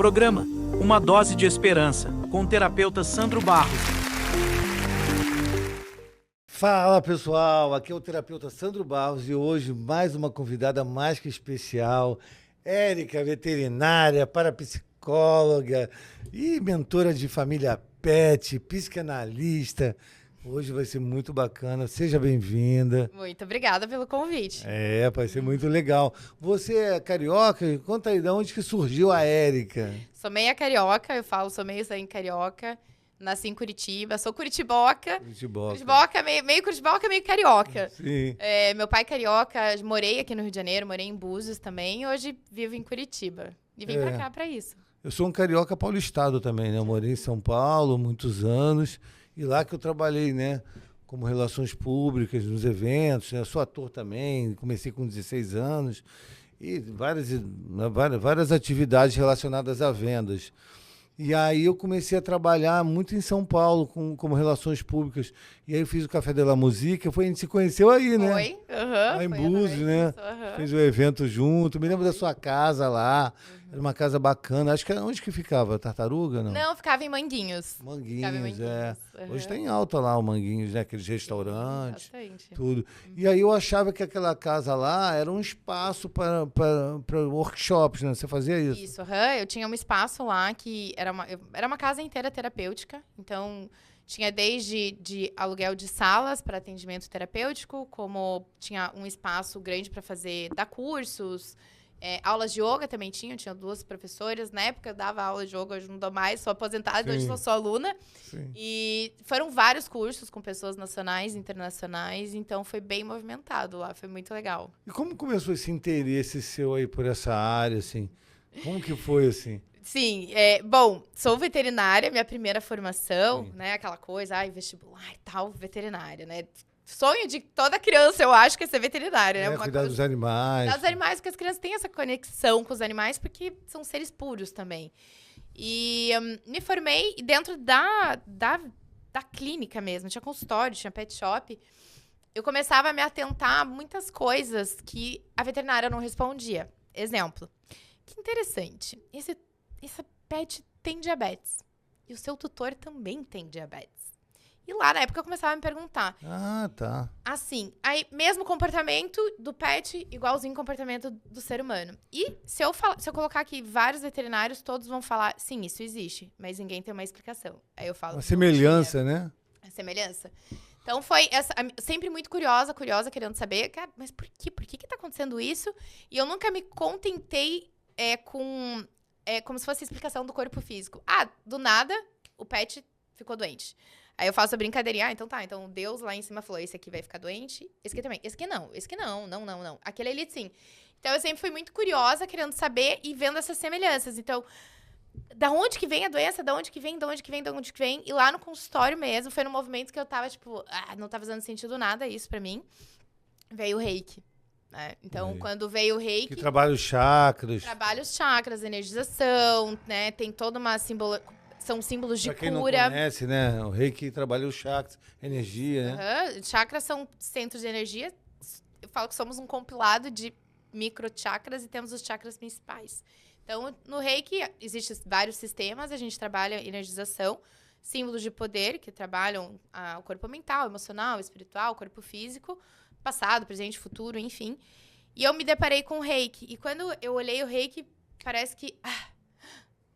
Programa Uma Dose de Esperança, com o terapeuta Sandro Barros. Fala pessoal, aqui é o terapeuta Sandro Barros e hoje mais uma convidada mais que especial, Érica, veterinária, parapsicóloga e mentora de família pet, psicanalista. Hoje vai ser muito bacana, seja bem-vinda. Muito obrigada pelo convite. Vai ser muito legal. Você é carioca? Conta aí, de onde que surgiu a Érica? Sou meia carioca, eu falo, sou meio sangue carioca. Nasci em Curitiba, sou curitiboca. Curitiboca, meio curitiboca, meio carioca. Sim. Meu pai é carioca, morei aqui no Rio de Janeiro, morei em Búzios também. E hoje vivo em Curitiba. E vim pra cá pra isso. Eu sou um carioca paulistado também, né? Eu morei em São Paulo muitos anos. E lá que eu trabalhei, né? Como relações públicas, nos eventos. Né? Eu sou ator também, comecei com 16 anos. E várias atividades relacionadas a vendas. E aí eu comecei a trabalhar muito em São Paulo, como relações públicas. E aí eu fiz o Café de la Musique, a gente se conheceu aí, né? Foi, lá em Búzios, né? Fez o evento junto. Me lembro da sua casa lá. Era uma casa bacana. Acho que era onde que ficava? Tartaruga, não? Não, ficava em Manguinhos. Manguinhos, é. Hoje tá em alta lá o Manguinhos, né? Aqueles restaurantes, bastante. tudo. E aí eu achava que aquela casa lá era um espaço para workshops, né? Você fazia isso? Isso, eu tinha um espaço lá que era uma casa inteira terapêutica. Então, tinha desde de aluguel de salas para atendimento terapêutico, como tinha um espaço grande para dar cursos. Aulas de yoga também tinha 2 professoras. Na época eu dava aula de yoga, hoje não dou mais, sou aposentada, hoje sou só aluna. Sim. E foram vários cursos com pessoas nacionais e internacionais, então foi bem movimentado lá, foi muito legal. E como começou esse interesse seu aí por essa área, assim? Como que foi, assim? Sim, bom, sou veterinária, minha primeira formação, né, aquela coisa, vestibular e tal, veterinária, né? Sonho de toda criança, eu acho, que é ser veterinária, né? Cuidar dos animais. Cuidar dos animais, porque as crianças têm essa conexão com os animais, porque são seres puros também. E me formei dentro da clínica mesmo, tinha consultório, tinha pet shop. Eu começava a me atentar a muitas coisas que a veterinária não respondia. Exemplo, que interessante, esse pet tem diabetes, e o seu tutor também tem diabetes. E lá, na época, eu começava a me perguntar. Ah, tá. Assim, aí, mesmo comportamento do pet, igualzinho o comportamento do ser humano. E se eu colocar aqui vários veterinários, todos vão falar, sim, isso existe, mas ninguém tem uma explicação. Aí eu falo... Uma semelhança, né? A semelhança. Então, foi sempre muito curiosa, querendo saber, cara, mas por quê? Por que tá acontecendo isso? E eu nunca me contentei como se fosse a explicação do corpo físico. Do nada, o pet ficou doente. Aí eu faço a brincadeirinha, então tá, então Deus lá em cima falou, esse aqui vai ficar doente, esse aqui também, esse aqui não, não. Aquele ali sim. Então eu sempre fui muito curiosa, querendo saber e vendo essas semelhanças. Então, da onde que vem a doença? Da onde que vem? E lá no consultório mesmo, foi no movimento que eu tava, tipo, não tá fazendo sentido nada isso pra mim. Veio o reiki. Né? Então, quando veio o reiki... Que trabalha os chakras. Trabalha os chakras, energização, né? Tem toda uma são símbolos de pra quem cura. Não conhece, né? O reiki trabalha os chakras, energia, né? Chakras são centros de energia. Eu falo que somos um compilado de microchakras e temos os chakras principais. Então, no reiki, existem vários sistemas. A gente trabalha energização, símbolos de poder, que trabalham o corpo mental, emocional, espiritual, corpo físico, passado, presente, futuro, enfim. E eu me deparei com o reiki. E quando eu olhei o reiki, parece que...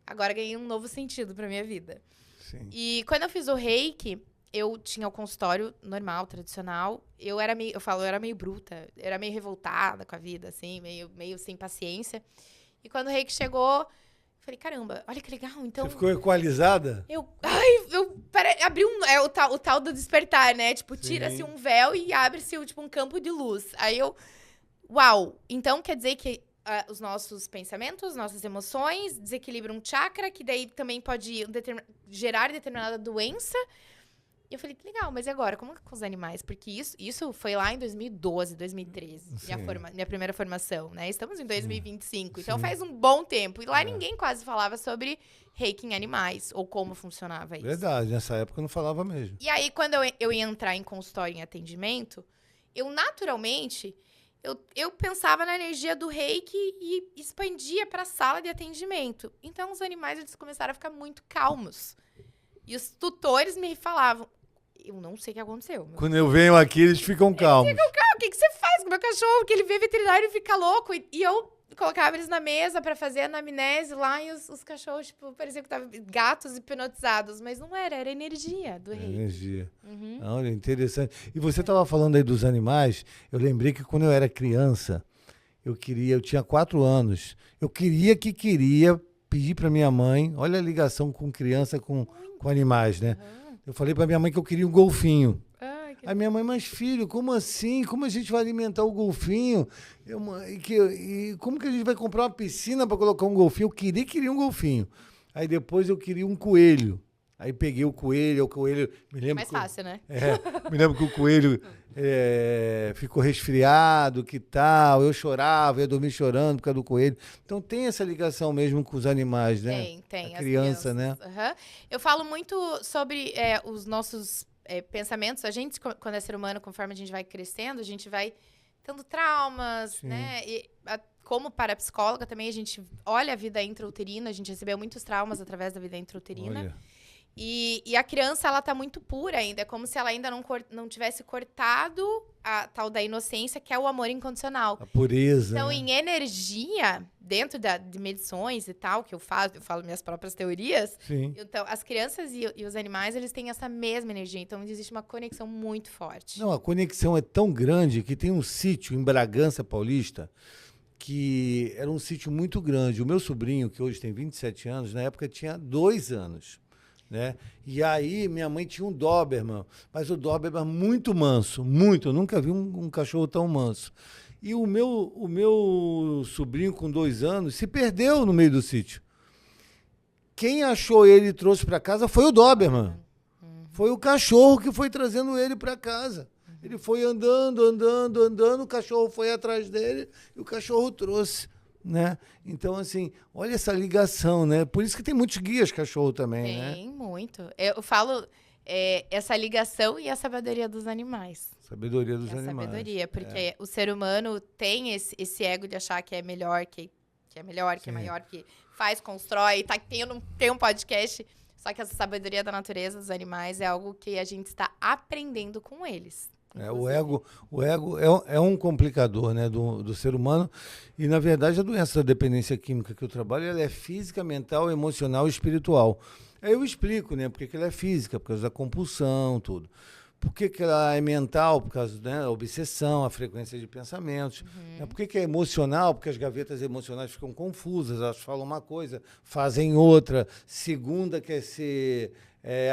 agora ganhei um novo sentido pra minha vida. Sim. E quando eu fiz o reiki, eu tinha o consultório normal, tradicional. Eu era meio bruta, era meio revoltada com a vida, assim, meio sem paciência. E quando o reiki chegou, eu falei, caramba, olha que legal, então... Você ficou equalizada? Abri o tal do despertar, né? Tipo, tira-se um véu e abre-se, tipo, um campo de luz. Aí uau, então quer dizer que os nossos pensamentos, nossas emoções, desequilibram um chakra, que daí também pode gerar determinada doença. E eu falei, que legal, mas e agora? Como com os animais? Porque isso foi lá em 2012, 2013, minha primeira formação, né? Estamos em 2025, então faz um bom tempo. E lá ninguém quase falava sobre reiki em animais, ou como funcionava isso. Verdade, nessa época eu não falava mesmo. E aí, quando eu ia entrar em consultório em atendimento, eu naturalmente... eu pensava na energia do reiki e expandia para a sala de atendimento. Então, os animais eles começaram a ficar muito calmos. E os tutores me falavam, eu não sei o que aconteceu. Quando eu venho aqui, eles ficam calmos. O que você faz com o meu cachorro? Que ele vê veterinário e fica louco. E eu colocava eles na mesa pra fazer anamnese lá e os cachorros, tipo, pareciam que estavam gatos hipnotizados. Mas não era energia do rei. Energia. Olha, interessante. E você estava falando aí dos animais, eu lembrei que quando eu era criança, eu tinha 4 anos, eu queria pedir para minha mãe, olha a ligação com criança com animais, né? Eu falei para minha mãe que eu queria um golfinho. Aí minha mãe, mas filho, como assim? Como a gente vai alimentar o golfinho? E como que a gente vai comprar uma piscina para colocar um golfinho? Eu queria um golfinho. Aí depois eu queria um coelho. Aí peguei o coelho, me lembro Mais fácil, né? me lembro que o coelho ficou resfriado, que tal, eu chorava, ia dormir chorando por causa do coelho. Então tem essa ligação mesmo com os animais, né? Tem. A criança, né? Eu falo muito sobre os nossos pensamentos. A gente, quando é ser humano, conforme a gente vai crescendo, a gente vai tendo traumas, Sim. né? Como parapsicóloga também, a gente olha a vida intrauterina, a gente recebeu muitos traumas através da vida intrauterina. Olha. E a criança, ela tá muito pura ainda. É como se ela ainda não tivesse cortado a tal da inocência, que é o amor incondicional. A pureza. Então, né? em energia, dentro de medições e tal, que eu falo minhas próprias teorias. Sim. Então, as crianças e os animais, eles têm essa mesma energia. Então, existe uma conexão muito forte. Não, a conexão é tão grande que tem um sítio em Bragança Paulista que era um sítio muito grande. O meu sobrinho, que hoje tem 27 anos, na época tinha 2 anos. Né? E aí minha mãe tinha um Doberman, mas o Doberman muito manso, muito. Eu nunca vi um cachorro tão manso. E o meu sobrinho com 2 anos se perdeu no meio do sítio. Quem achou ele e trouxe para casa foi o Doberman. Foi o cachorro que foi trazendo ele para casa. Ele foi andando, o cachorro foi atrás dele e o cachorro trouxe. Né? Então, assim, olha essa ligação, né? Por isso que tem muitos guias cachorro também, né? Tem muito. Eu falo essa ligação e a sabedoria dos animais. Sabedoria dos animais. Sabedoria, porque o ser humano tem esse ego de achar que é melhor, que é melhor, que é maior, que faz, constrói, tem um podcast. Só que essa sabedoria da natureza dos animais é algo que a gente está aprendendo com eles. O ego é um complicador, né, do ser humano. E, na verdade, a doença da dependência química que eu trabalho, ela é física, mental, emocional e espiritual. Aí eu explico, né, porque que ela é física, por causa da compulsão, tudo. Por que ela é mental? Por causa da obsessão, a frequência de pensamentos. Por que é emocional? Porque as gavetas emocionais ficam confusas, elas falam uma coisa, fazem outra. Segunda quer ser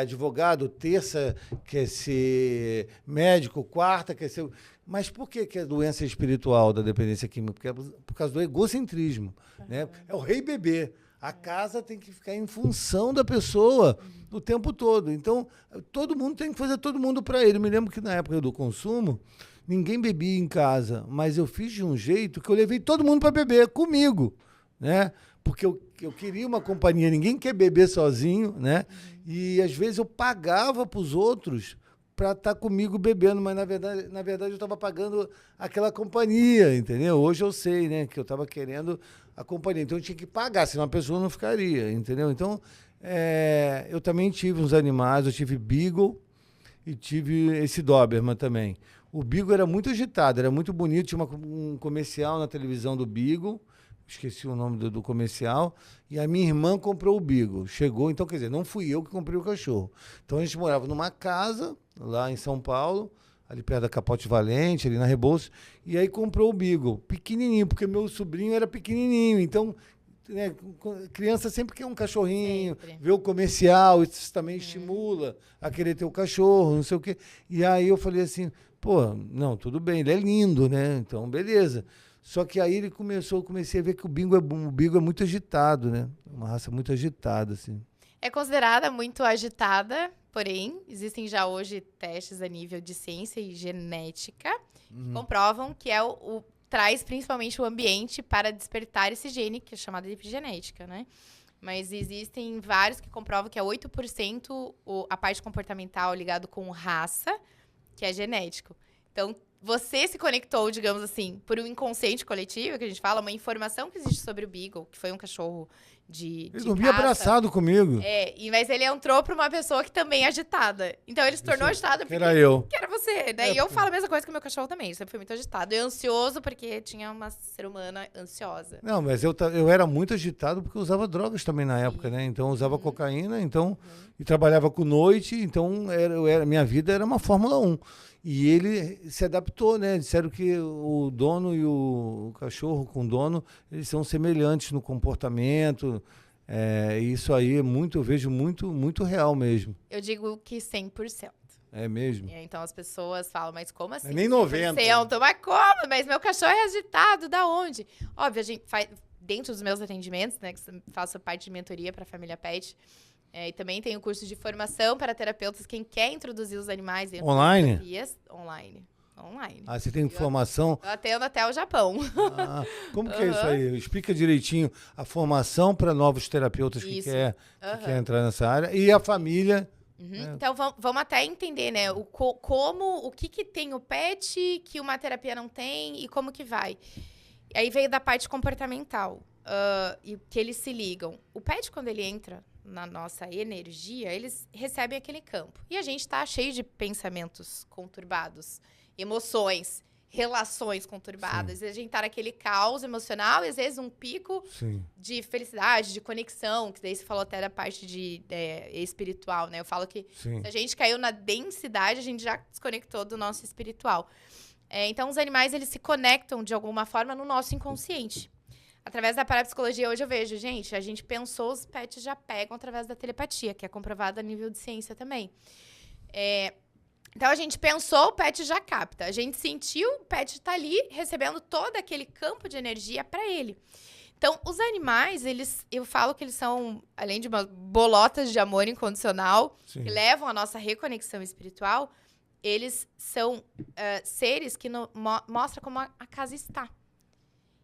advogado, terça quer ser médico, quarta quer ser... Mas por que é doença espiritual da dependência química? Porque é por causa do egocentrismo. Né? É o rei bebê. A casa tem que ficar em função da pessoa o tempo todo. Então, todo mundo tem que fazer todo mundo para ele. Eu me lembro que na época do consumo, ninguém bebia em casa, mas eu fiz de um jeito que eu levei todo mundo para beber comigo, né? Porque eu queria uma companhia, ninguém quer beber sozinho, né? E às vezes eu pagava para os outros para estar comigo bebendo, mas na verdade eu estava pagando aquela companhia, entendeu? Hoje eu sei, né, que eu estava querendo a companhia, então eu tinha que pagar, senão a pessoa não ficaria, entendeu? Então, eu também tive uns animais, eu tive Beagle e tive esse Doberman também. O Beagle era muito agitado, era muito bonito, tinha um comercial na televisão do Beagle, esqueci o nome do comercial, e a minha irmã comprou o Beagle. Chegou, então, quer dizer, não fui eu que comprei o cachorro. Então, a gente morava numa casa, lá em São Paulo, ali perto da Capote Valente, ali na Rebouças, e aí comprou o Beagle, pequenininho, porque meu sobrinho era pequenininho, então, né, criança sempre quer um cachorrinho, vê o comercial, isso também estimula a querer ter o cachorro, não sei o quê. E aí eu falei assim, pô, não, tudo bem, ele é lindo, né, então, beleza. Só que aí ele comecei a ver que o Beagle é muito agitado, né? Uma raça muito agitada, assim. É considerada muito agitada, porém, existem já hoje testes a nível de ciência e genética que comprovam que traz principalmente o ambiente para despertar esse gene, que é chamado de epigenética, né? Mas existem vários que comprovam que é 8% a parte comportamental ligado com raça, que é genético. Então, você se conectou, digamos assim, por um inconsciente coletivo, que a gente fala, uma informação que existe sobre o Beagle, que foi um cachorro de Ele dormia caça. abraçado comigo. Mas ele entrou pra uma pessoa que também é agitada. Então ele se tornou agitado porque Era eu. que era você. Daí eu falo a mesma coisa que o meu cachorro também. Sempre foi muito agitado. E ansioso porque tinha uma ser humana ansiosa. Não, mas eu era muito agitado porque eu usava drogas também na época, né? Então eu usava cocaína, então e trabalhava com noite, então minha vida era uma Fórmula 1. E ele se adaptou, né? Disseram que o dono e o cachorro com o dono, eles são semelhantes no comportamento. Isso aí eu vejo muito real mesmo. Eu digo que 100%. É mesmo? Então as pessoas falam, mas como assim? É nem 90%. Mas como? Mas meu cachorro é agitado, da onde? Óbvio, a gente faz, dentro dos meus atendimentos, né? Que faço parte de mentoria para a família pet. E também tenho curso de formação para terapeutas, quem quer introduzir os animais dentro Online? das terapias. Online. Ah, você tem formação? Eu atendo até o Japão. Ah, como que é isso aí? Explica direitinho a formação para novos terapeutas que quer entrar nessa área e a família. Então, vamos até entender, né? O que tem o pet que uma terapia não tem e como que vai. Aí veio da parte comportamental e que eles se ligam. O pet, quando ele entra na nossa energia, eles recebem aquele campo. E a gente tá cheio de pensamentos conturbados, emoções, relações conturbadas. E a gente tá naquele caos emocional e às vezes um pico de felicidade, de conexão, que daí você falou até da parte espiritual, né? Eu falo que se a gente caiu na densidade, a gente já desconectou do nosso espiritual. Então, os animais, eles se conectam de alguma forma no nosso inconsciente. Através da parapsicologia, hoje eu vejo, gente, a gente pensou, os pets já pegam através da telepatia, que é comprovado a nível de ciência também. Então, a gente pensou, o pet já capta. A gente sentiu, o pet tá ali recebendo todo aquele campo de energia para ele. Então, os animais, eu falo que eles são, além de umas bolotas de amor incondicional, que levam a nossa reconexão espiritual, eles são seres que mostram como a casa está.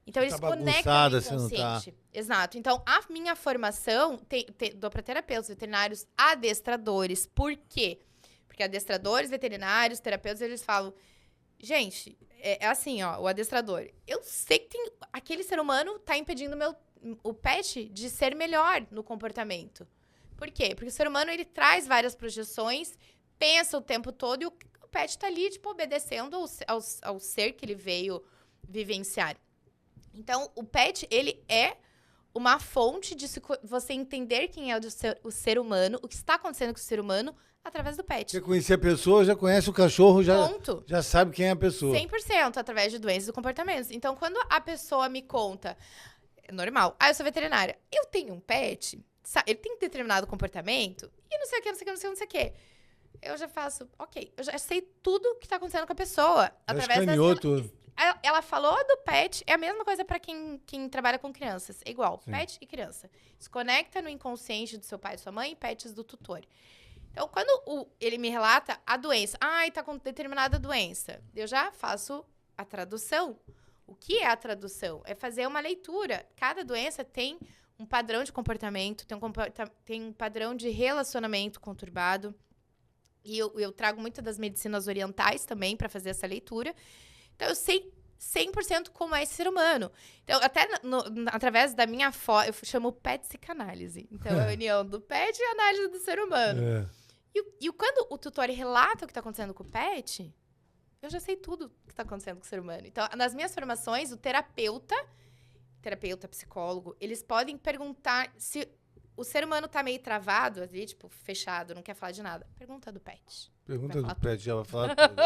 Então, eles conectam no inconsciente. Exato. Então, a minha formação, dou para terapeutas, veterinários, adestradores. Por quê? Porque adestradores, veterinários, terapeutas, eles falam... Gente, é assim, ó, o adestrador. Eu sei que aquele ser humano tá impedindo o pet de ser melhor no comportamento. Por quê? Porque o ser humano, ele traz várias projeções, pensa o tempo todo e o pet tá ali, tipo, obedecendo ao ser que ele veio vivenciar. Então, o pet, ele é uma fonte de você entender quem é o ser humano, o que está acontecendo com o ser humano, através do pet. Você conhecer a pessoa, já conhece o cachorro, já sabe quem é a pessoa. 100%, através de doenças e comportamentos. Então, quando a pessoa me conta, é normal, eu sou veterinária, eu tenho um pet, ele tem determinado comportamento, e não sei o que, não sei o que. Eu já faço, ok, eu já sei tudo o que está acontecendo com a pessoa. Através tudo. Ela falou do pet, é a mesma coisa para quem trabalha com crianças. É igual, pet e criança. Se conecta no inconsciente do seu pai e sua mãe, pets do tutor. Então, quando ele me relata a doença, tá com determinada doença, eu já faço a tradução. O que é a tradução? É fazer uma leitura. Cada doença tem um padrão de comportamento, tem um padrão de relacionamento conturbado. E eu trago muito das medicinas orientais também para fazer essa leitura. Então, eu sei 100% como é esse ser humano. Então, até através da minha eu chamo pet psicanálise. Então, é a união do pet e a análise do ser humano. E quando o tutor relata o que está acontecendo com o pet, eu já sei tudo o que está acontecendo com o ser humano. Então, nas minhas formações, o terapeuta, psicólogo, eles podem perguntar se o ser humano está meio travado, ali, tipo, fechado, não quer falar de nada. Pergunta do pet. Pergunta do pet, já vai falar tudo.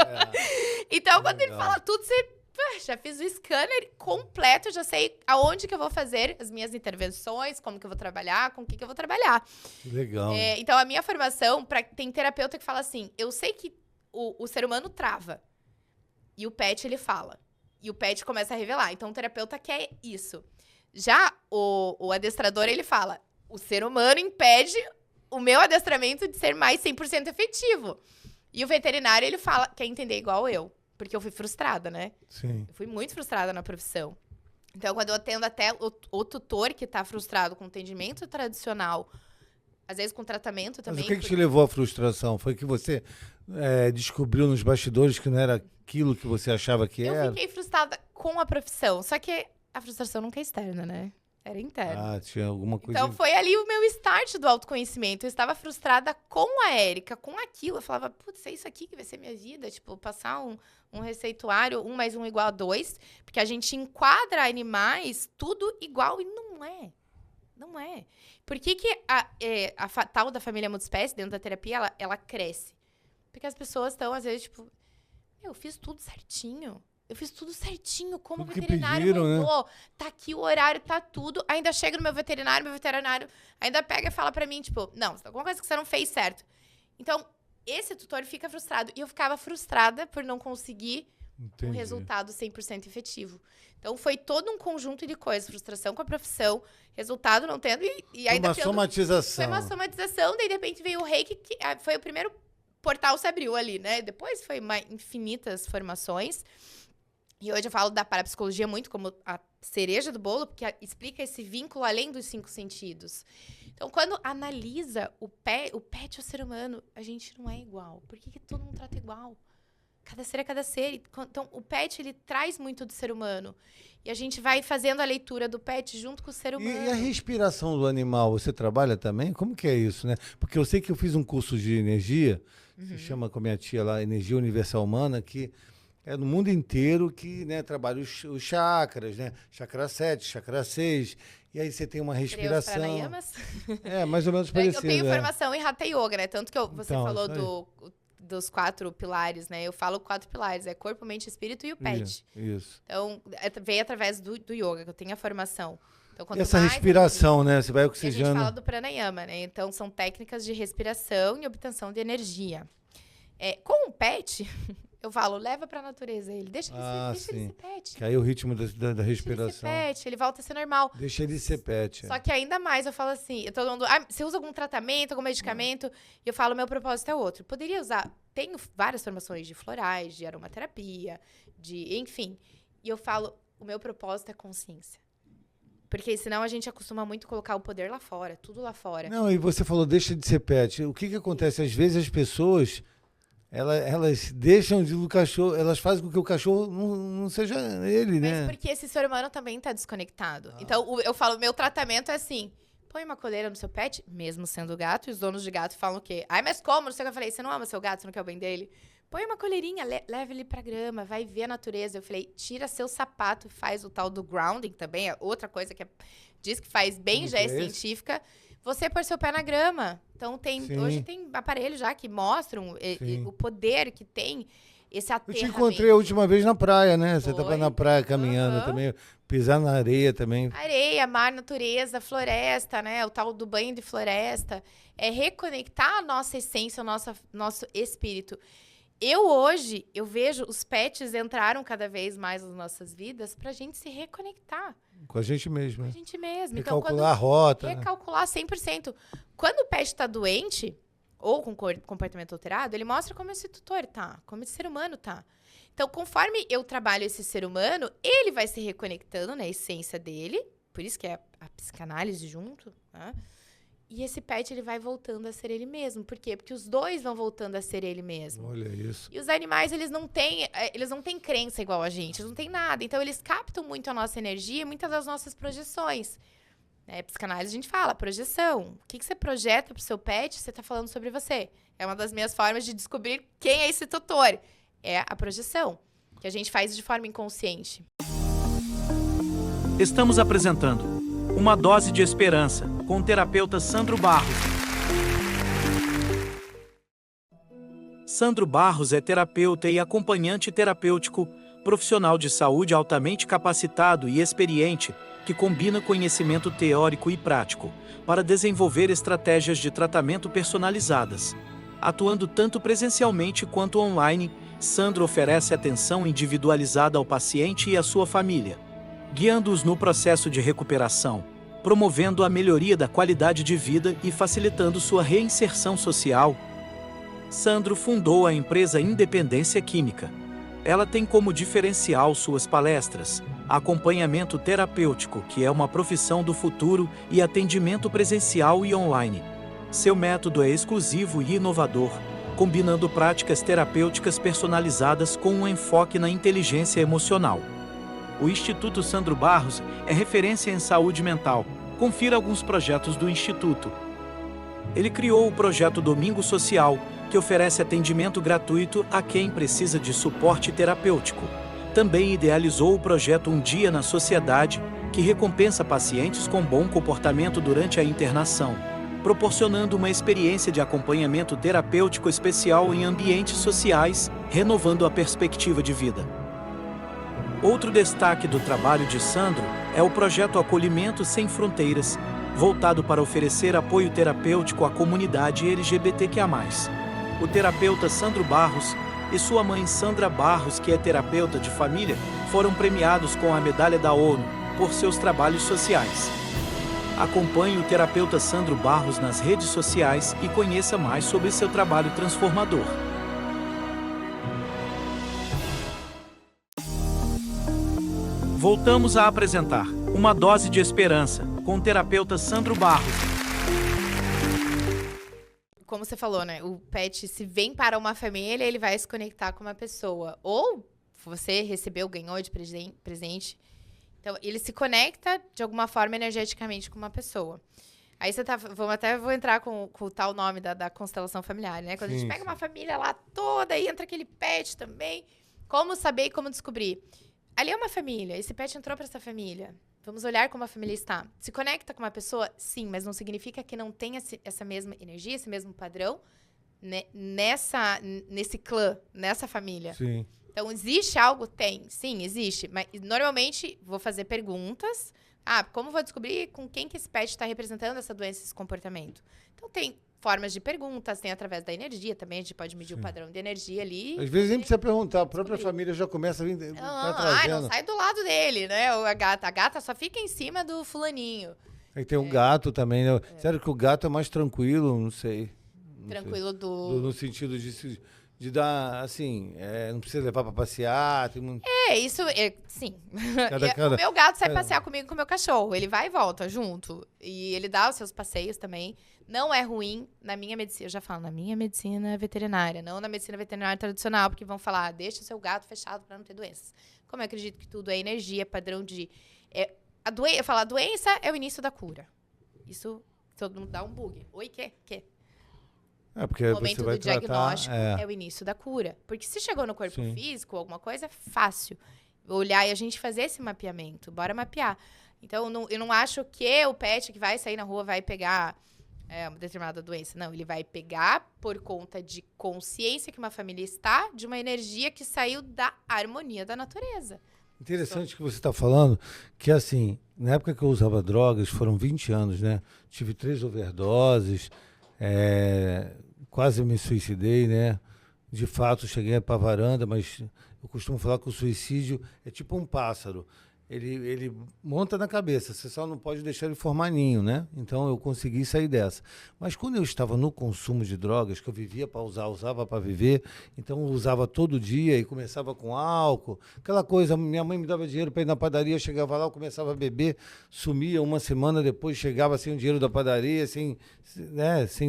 Então, quando ele fala tudo, você... Já fiz o scanner completo, já sei aonde que eu vou fazer as minhas intervenções, como que eu vou trabalhar, com o que eu vou trabalhar. Legal. Então, a minha formação, tem terapeuta que fala assim, eu sei que o ser humano trava, e o pet, ele fala. E o pet começa a revelar. Então, o terapeuta quer isso. Já o adestrador, ele fala, o ser humano impede o meu adestramento de ser mais 100% efetivo. E o veterinário, ele fala, quer entender igual eu. Porque eu fui frustrada, né? Sim. Eu fui muito frustrada na profissão. Então, quando eu atendo até o tutor que tá frustrado com o atendimento tradicional às vezes com tratamento Mas também. o que te levou à frustração? Foi que você descobriu nos bastidores que não era aquilo que você achava que Eu era? fiquei frustrada com a profissão, só que a frustração nunca é externa, né? Era interna. Ah, tinha alguma coisa... Então foi ali o meu start do autoconhecimento. Eu estava frustrada com a Érica, com aquilo. Eu falava, putz, é isso aqui que vai ser minha vida? Tipo, passar um receituário, 1 mais 1 igual a 2. Porque a gente enquadra animais tudo igual e não é. Não é. Por que a tal da família multiespécie, dentro da terapia, ela cresce? Porque as pessoas estão, às vezes, tipo, eu fiz tudo certinho. Eu fiz tudo certinho, como o Tudo que veterinário pediram, né? mandou. Tá aqui o horário, tá tudo. Ainda chega no meu veterinário ainda pega e fala pra mim, tipo, não, alguma coisa que você não fez certo. Então, esse tutor fica frustrado. E eu ficava frustrada por não conseguir um Entendi. resultado 100% efetivo. Então, foi todo um conjunto de coisas. Frustração com a profissão, resultado não tendo e ainda Uma tendo... somatização. Foi uma somatização, daí de repente veio o Reiki, que foi o primeiro portal se abriu ali, né? Depois foi infinitas formações. E hoje eu falo da parapsicologia muito como a cereja do bolo, porque explica esse vínculo além dos 5 sentidos. Então, quando analisa o pet e o ser humano, a gente não é igual. Por que todo mundo trata igual? Cada ser é cada ser. Então, o pet, ele traz muito do ser humano. E a gente vai fazendo a leitura do pet junto com o ser humano. E a respiração do animal, você trabalha também? Como que é isso, né? Porque eu sei que eu fiz um curso de energia, se chama com a minha tia lá, Energia Universal Humana, que é no mundo inteiro que, né, trabalha os chakras, né? Chakra 7, chakra 6. E aí você tem uma respiração. Pranayamas. É, mais ou menos parecido. Eu tenho é. formação em Hatha Yoga, né? Tanto que você Então, falou isso dos 4 pilares, né? Eu falo 4 pilares, é corpo, mente, espírito e o pet. Isso. Então, veio através do yoga, que eu tenho a formação. Então, E essa respiração, né? Você vai a gente oxigenando. fala do pranayama, né? Então, são técnicas de respiração e obtenção de energia. Com o pet, eu falo, leva pra natureza ele. Deixa ele ser pet. Que aí o ritmo da Deixa ele ser respiração. pet, ele volta a ser normal. Deixa ele ser pet. Só que ainda mais eu falo assim, todo mundo, você usa algum tratamento, algum medicamento? E eu falo, meu propósito é outro. Poderia usar, tenho várias formações de florais, de aromaterapia, enfim. E eu falo, o meu propósito é consciência. Porque senão a gente acostuma muito colocar o poder lá fora, tudo lá fora. Não, e você falou, deixa de ser pet. O que acontece? Às vezes as pessoas, elas deixam o cachorro, elas fazem com que o cachorro não seja ele, né? Mas porque esse ser humano também tá desconectado. Então, eu falo, meu tratamento é assim, põe uma coleira no seu pet, mesmo sendo gato, e os donos de gato falam o quê? Ai, mas como? Não sei o que eu falei, você não ama seu gato, você não quer o bem dele? Põe uma coleirinha, leva ele pra grama, vai ver a natureza. Eu falei, tira seu sapato, faz o tal do grounding também, é outra coisa que diz que faz bem, Como já é que é esse? científica. Você pôr seu pé na grama. Então, Sim. hoje tem aparelhos já que mostram o poder que tem esse Eu aterramento. te encontrei a última vez na praia, né? Você estava Foi. na praia caminhando Aham. também, pisar na areia também. Areia, mar, natureza, floresta, né? O tal do banho de floresta. É reconectar a nossa essência, o nosso espírito. Hoje, eu vejo os pets entraram cada vez mais nas nossas vidas pra gente se reconectar Com a gente mesmo, com a né? gente mesmo. Recalcular a rota, né? Recalcular 100%. Quando o pet tá doente ou com comportamento alterado, ele mostra como esse tutor tá, como esse ser humano tá. Então, conforme eu trabalho esse ser humano, ele vai se reconectando na essência dele, por isso que é a psicanálise junto, né? E esse pet, ele vai voltando a ser ele mesmo. Por quê? Porque os dois vão voltando a ser ele mesmo. Olha isso. E os animais, eles não têm crença igual a gente, eles não têm nada. Então, eles captam muito a nossa energia e muitas das nossas projeções. Psicanálise, a gente fala, projeção. O que você projeta pro seu pet, você tá falando sobre você. É uma das minhas formas de descobrir quem é esse tutor. É a projeção, que a gente faz de forma inconsciente. Estamos apresentando Uma Dose de Esperança, com o terapeuta Sandro Barros. Sandro Barros é terapeuta e acompanhante terapêutico, profissional de saúde altamente capacitado e experiente, que combina conhecimento teórico e prático para desenvolver estratégias de tratamento personalizadas. Atuando tanto presencialmente quanto online, Sandro oferece atenção individualizada ao paciente e à sua família, guiando-os no processo de recuperação, promovendo a melhoria da qualidade de vida e facilitando sua reinserção social. Sandro fundou a empresa Independência Química. Ela tem como diferencial suas palestras, acompanhamento terapêutico, que é uma profissão do futuro, e atendimento presencial e online. Seu método é exclusivo e inovador, combinando práticas terapêuticas personalizadas com um enfoque na inteligência emocional. O Instituto Sandro Barros é referência em saúde mental. Confira alguns projetos do Instituto. Ele criou o projeto Domingo Social, que oferece atendimento gratuito a quem precisa de suporte terapêutico. Também idealizou o projeto Um Dia na Sociedade, que recompensa pacientes com bom comportamento durante a internação, proporcionando uma experiência de acompanhamento terapêutico especial em ambientes sociais, renovando a perspectiva de vida. Outro destaque do trabalho de Sandro é o projeto Acolhimento Sem Fronteiras, voltado para oferecer apoio terapêutico à comunidade LGBTQIA+. O terapeuta Sandro Barros e sua mãe Sandra Barros, que é terapeuta de família, foram premiados com a Medalha da ONU por seus trabalhos sociais. Acompanhe o terapeuta Sandro Barros nas redes sociais e conheça mais sobre seu trabalho transformador. Voltamos a apresentar Uma Dose de Esperança, com o terapeuta Sandro Barros. Como você falou, né? O pet, se vem para uma família, ele vai se conectar com uma pessoa. Ou você recebeu, ganhou de presente. Então, ele se conecta, de alguma forma, energeticamente com uma pessoa. Aí você tá... Vou entrar com o tal nome da constelação familiar, né? Quando a gente pega uma família lá toda, e entra aquele pet também. Como saber e como descobrir? Ali é uma família, esse pet entrou para essa família. Vamos olhar como a família está. Se conecta com uma pessoa? Sim, mas não significa que não tenha essa mesma energia, esse mesmo padrão, né, nesse clã, nessa família. Sim. Então, existe algo? Tem. Sim, existe. Mas, normalmente, vou fazer perguntas. Como vou descobrir com quem que esse pet está representando essa doença, esse comportamento? Então, tem formas de perguntas, tem através da energia também, a gente pode medir o padrão de energia ali. Às vezes nem precisa perguntar, a própria família já começa a vir trazendo. Não sai do lado dele, né? A gata só fica em cima do fulaninho. Aí tem um gato também, né? Sério que o gato é mais tranquilo, não sei. Tranquilo No sentido de dar, assim, não precisa levar pra passear. Tem muito... sim. O meu gato sai passear comigo com o meu cachorro. Ele vai e volta junto. E ele dá os seus passeios também. Não é ruim na minha medicina. Eu já falo, na minha medicina veterinária. Não na medicina veterinária tradicional, porque vão falar, deixa o seu gato fechado pra não ter doenças. Como eu acredito que tudo é energia, padrão de... Eu falo, a doença é o início da cura. Isso, todo mundo dá um bug. Oi, quê? Porque o momento você vai do diagnóstico tratar, é o início da cura. Porque se chegou no corpo Sim. físico, alguma coisa, é fácil olhar e a gente fazer esse mapeamento. Bora mapear. Então, eu não acho que o pet que vai sair na rua vai pegar uma determinada doença. Não, ele vai pegar por conta de consciência que uma família está, de uma energia que saiu da harmonia da natureza. Interessante que você está falando, que assim, na época que eu usava drogas, foram 20 anos, né? Tive 3 overdoses, quase me suicidei, né? De fato, cheguei para a varanda, mas eu costumo falar que o suicídio é tipo um pássaro. Ele monta na cabeça, você só não pode deixar ele formar ninho, né? Então eu consegui sair dessa. Mas quando eu estava no consumo de drogas, que eu vivia para usar, usava para viver, então eu usava todo dia e começava com álcool, aquela coisa, minha mãe me dava dinheiro para ir na padaria, chegava lá, eu começava a beber, sumia, uma semana depois chegava sem o dinheiro da padaria, sem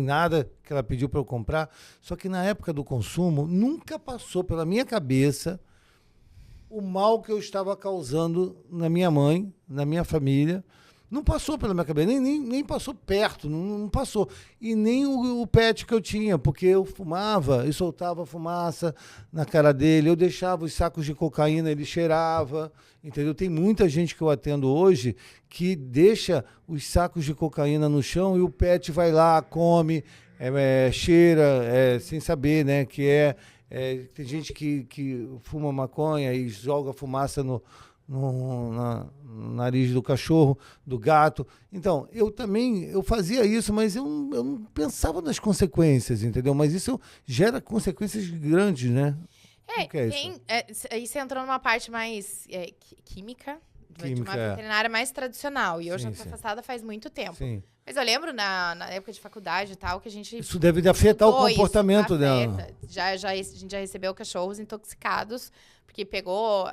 nada que ela pediu para eu comprar. Só que na época do consumo, nunca passou pela minha cabeça o mal que eu estava causando na minha mãe, na minha família. Não passou pela minha cabeça, nem passou perto, não passou. E nem o pet que eu tinha, porque eu fumava e soltava fumaça na cara dele, eu deixava os sacos de cocaína, ele cheirava, entendeu? Tem muita gente que eu atendo hoje que deixa os sacos de cocaína no chão e o pet vai lá, come, cheira, sem saber, né, tem gente que fuma maconha e joga fumaça no nariz do cachorro, do gato. Então, eu fazia isso, mas eu não pensava nas consequências, entendeu? Mas isso gera consequências grandes, né? Aí você entrou numa parte mais química, de uma veterinária mais tradicional. E eu já estou afastada faz muito tempo. Sim. Mas eu lembro na época de faculdade e tal, que a gente... Isso deve afetar o comportamento dela. A gente já recebeu cachorros intoxicados, porque pegou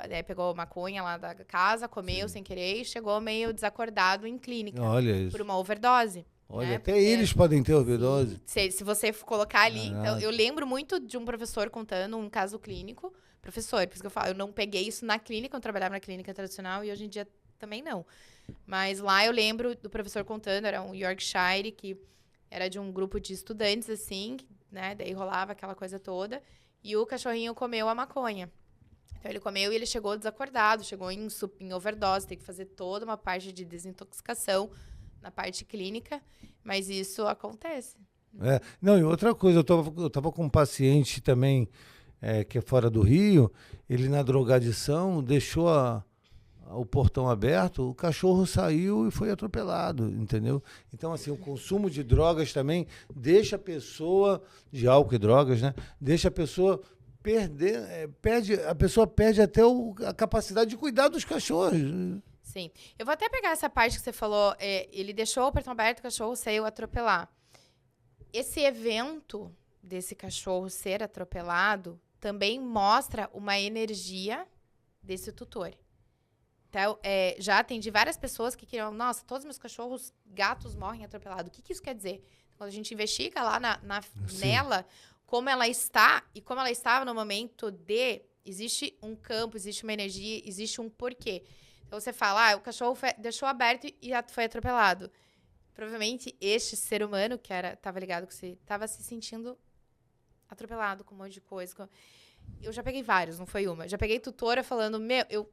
maconha lá da casa, comeu sem querer e chegou meio desacordado em clínica. Olha isso. Por uma overdose. Olha, né? até Porque- eles podem ter overdose. Se você colocar ali. Caraca. Então, eu lembro muito de um professor contando um caso clínico. Professor, por isso que eu falo, eu não peguei isso na clínica, eu trabalhava na clínica tradicional e hoje em dia também não. Mas lá eu lembro do professor contando, era um Yorkshire, que era de um grupo de estudantes, assim, né? Daí rolava aquela coisa toda. E o cachorrinho comeu a maconha. Então ele comeu e ele chegou desacordado, chegou em overdose, tem que fazer toda uma parte de desintoxicação na parte clínica, mas isso acontece. É. Não, e outra coisa, eu tava com um paciente também que é fora do Rio, ele na drogadição deixou o portão aberto, o cachorro saiu e foi atropelado, entendeu? Então, assim, o consumo de drogas também deixa a pessoa, de álcool e drogas, né? Deixa a pessoa perder, a pessoa perde até a capacidade de cuidar dos cachorros. Sim. Eu vou até pegar essa parte que você falou, ele deixou o portão aberto, o cachorro saiu atropelar. Esse evento desse cachorro ser atropelado também mostra uma energia desse tutor. Então, já atendi várias pessoas que queriam, nossa, todos os meus cachorros, gatos morrem atropelados. O que isso quer dizer? Quando a gente investiga lá nela, como ela está e como ela estava no momento existe um campo, existe uma energia, existe um porquê. Então, você fala, o cachorro deixou aberto e foi atropelado. Provavelmente, este ser humano, que estava ligado com você, estava se sentindo atropelado com um monte de coisa. Eu já peguei vários, não foi uma. Já peguei tutora falando, eu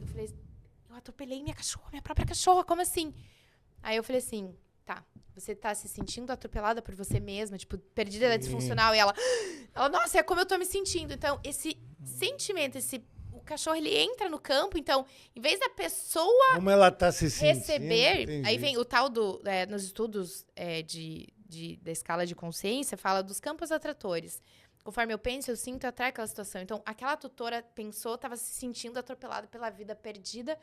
falei, eu atropelei minha própria cachorra, como assim? Aí eu falei assim, tá, você tá se sentindo atropelada por você mesma, tipo, perdida, disfuncional, e ela, nossa, é como eu tô me sentindo. Então, esse sentimento, o cachorro, ele entra no campo, então, em vez da pessoa como ela tá se sentindo, receber, entendi. aí vem o tal nos estudos da escala de consciência, fala dos campos atratores. Conforme eu penso, eu sinto atrai aquela situação. Então, aquela tutora pensou, estava se sentindo atropelada pela vida perdida,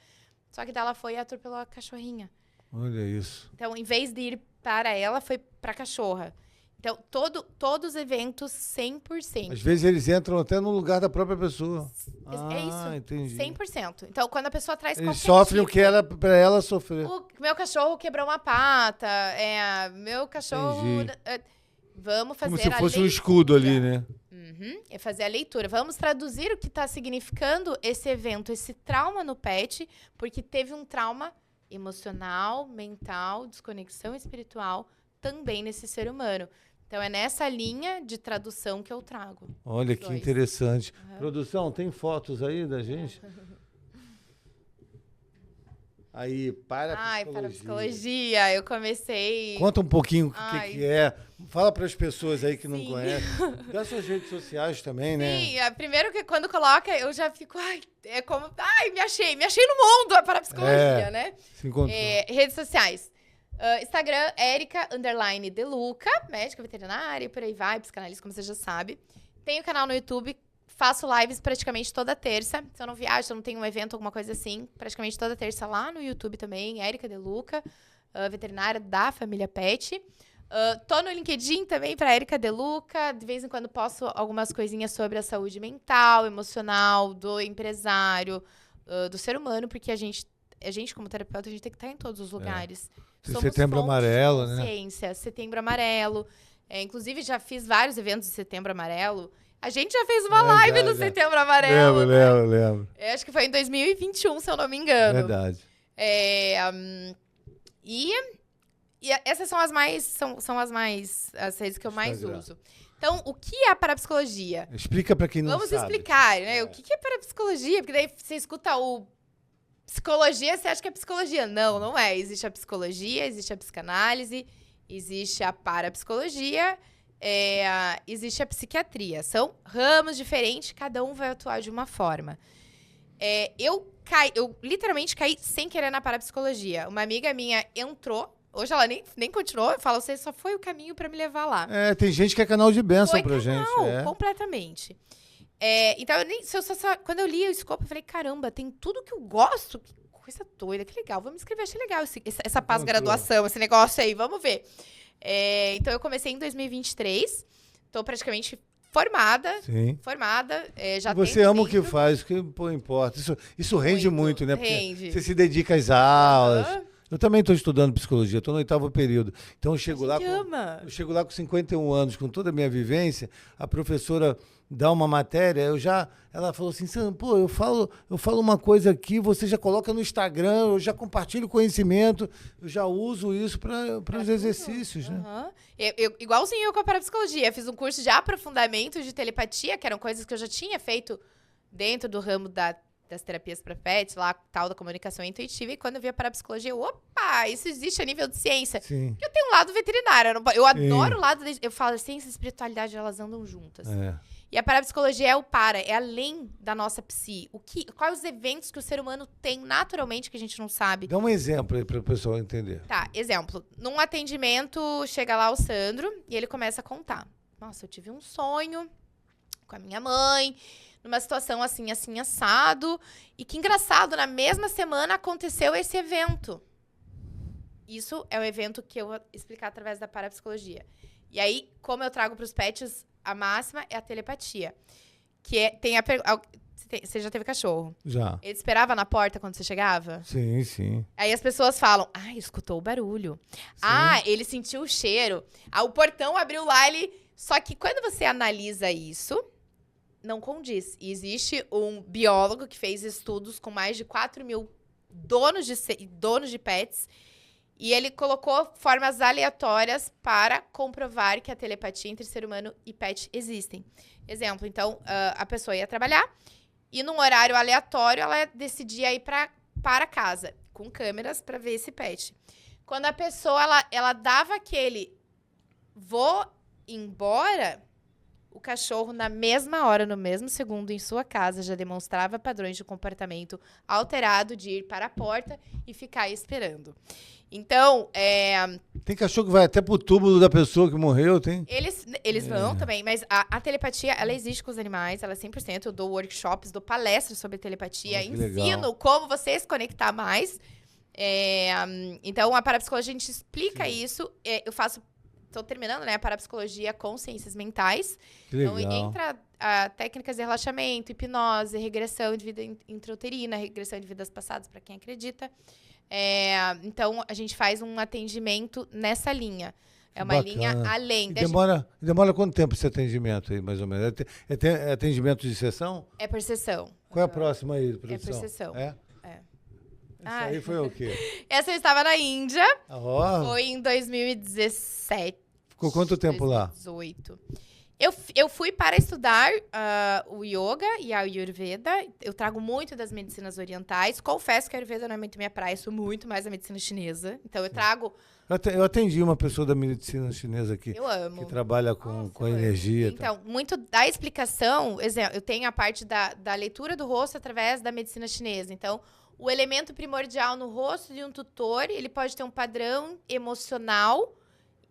só que daí ela foi e atropelou a cachorrinha. Olha isso. Então, em vez de ir para ela, foi para a cachorra. Então, todos os eventos, 100%. Às vezes eles entram até no lugar da própria pessoa. É isso. Entendi. 100%. Então, quando a pessoa traz Eles qualquer sofrem tipo, o que era pra ela sofrer. o meu cachorro quebrou uma pata, meu cachorro... Entendi. Vamos fazer Como se a fosse um leitura. escudo ali, né? É fazer a leitura. Vamos traduzir o que está significando esse evento, esse trauma no pet, porque teve um trauma emocional, mental, desconexão espiritual também nesse ser humano. Então, é nessa linha de tradução que eu trago. Olha Os que dois. interessante. Produção, tem fotos aí da gente? Aí, Para psicologia, eu comecei... Conta um pouquinho o que é. Fala para as pessoas aí que não Sim. conhecem. Dá suas redes sociais também, né? Sim, primeiro que quando coloca, eu já fico, é como, me achei no mundo, a parapsicologia, né? Se encontrou. Redes sociais. Instagram, Erica_Deluca, médica veterinária e por aí vai, psicanalista, como você já sabe. Tenho canal no YouTube, faço lives praticamente toda terça. Se eu não viajo, se eu não tenho um evento, alguma coisa assim, praticamente toda terça lá no YouTube também, Erica Deluca, veterinária da família Pet. Tô no LinkedIn também para Erica Deluca. De vez em quando posto algumas coisinhas sobre a saúde mental, emocional, do empresário, do ser humano, porque a gente como terapeuta, a gente tem que estar em todos os lugares. Somos Setembro fonte Amarelo, de né? consciência. Setembro Amarelo. Inclusive, já fiz vários eventos de Setembro Amarelo. A gente já fez uma live no Setembro Amarelo. Lembro. Acho que foi em 2021, se eu não me engano. Verdade. E essas são as mais as redes que eu mais Instagram. uso. Então, o que é a parapsicologia? Explica para quem não Vamos sabe. explicar, né? O que é parapsicologia? Porque daí você escuta o psicologia, você acha que é psicologia. Não, não é. Existe a psicologia, existe a psicanálise, existe a parapsicologia, existe a psiquiatria. São ramos diferentes, cada um vai atuar de uma forma. Eu literalmente caí sem querer na parapsicologia. Uma amiga minha entrou, hoje ela nem continuou, eu falo, você só foi o caminho pra me levar lá. Tem gente que é canal de bênção Foi pra canal, gente. completamente. Então, quando eu li o escopo, eu falei, caramba, tem tudo que eu gosto. Que coisa doida, que legal. Vamos escrever, achei legal essa pós-graduação, esse negócio aí, vamos ver. Então, eu comecei em 2023, tô praticamente formada. Sim. Já Você ama o que faz, o que importa. Isso rende muito, né? Porque Rende. você se dedica às aulas. Eu também estou estudando psicologia, estou no 8º período. Então eu chego lá, eu chego lá com 51 anos, com toda a minha vivência, a professora dá uma matéria, ela falou assim, pô, eu falo uma coisa aqui, você já coloca no Instagram, eu já compartilho conhecimento, eu já uso isso para os exercícios, né? Igualzinho eu com a parapsicologia, fiz um curso de aprofundamento de telepatia, que eram coisas que eu já tinha feito dentro do ramo das terapias para pets, lá, tal da comunicação intuitiva, e quando eu vi a parapsicologia, opa, isso existe a nível de ciência. Sim. Porque eu tenho um lado veterinário, eu adoro o lado, eu falo, ciência e espiritualidade, elas andam juntas. E a parapsicologia é além da nossa psi. Quais os eventos que o ser humano tem naturalmente que a gente não sabe? Dá um exemplo aí para o pessoal entender. Tá, exemplo. Num atendimento, chega lá o Sandro e ele começa a contar. Nossa, eu tive um sonho com a minha mãe, numa situação assim, assim, assado. E que engraçado, na mesma semana aconteceu esse evento. Isso é o evento que eu vou explicar através da parapsicologia. E aí, como eu trago para os pets, a máxima é a telepatia. Você já teve cachorro? Já. Ele esperava na porta quando você chegava? Sim, sim. Aí as pessoas falam, escutou o barulho. Sim. Ele sentiu o cheiro. O portão abriu lá, Só que quando você analisa isso, não condiz. E existe um biólogo que fez estudos com mais de 4 mil donos de pets. E ele colocou formas aleatórias para comprovar que a telepatia entre ser humano e pet existem. Exemplo, então, a pessoa ia trabalhar e num horário aleatório ela decidia ir para casa, com câmeras para ver esse pet. Quando a pessoa ela dava aquele vou embora, o cachorro, na mesma hora, no mesmo segundo, em sua casa, já demonstrava padrões de comportamento alterado de ir para a porta e ficar esperando. Então, Tem cachorro que vai até pro túmulo da pessoa que morreu, tem? Eles vão também, mas a telepatia, ela existe com os animais, ela é 100%. Eu dou workshops, dou palestras sobre telepatia, ensino como você se conectar mais. Então, a parapsicologia, a gente explica isso. Estou terminando, né, a parapsicologia com ciências mentais. Então, entra técnicas de relaxamento, hipnose, regressão de vida intrauterina, regressão de vidas passadas, para quem acredita. Então, a gente faz um atendimento nessa linha. É uma linha além. Demora quanto tempo esse atendimento aí, mais ou menos? É atendimento de sessão? É por sessão. Qual é a próxima aí, produção? É por sessão. Isso aí foi o quê? Essa eu estava na Índia. Foi em 2017. Ficou quanto tempo 2018. Lá? Eu fui para estudar o yoga e a Ayurveda. Eu trago muito das medicinas orientais. Confesso que a Ayurveda não é muito minha praia. Sou muito mais da medicina chinesa. Então, eu trago... Eu atendi uma pessoa da medicina chinesa aqui. Eu amo. Que trabalha com energia. Então, muito da explicação... Eu tenho a parte da leitura do rosto através da medicina chinesa. Então, o elemento primordial no rosto de um tutor, ele pode ter um padrão emocional...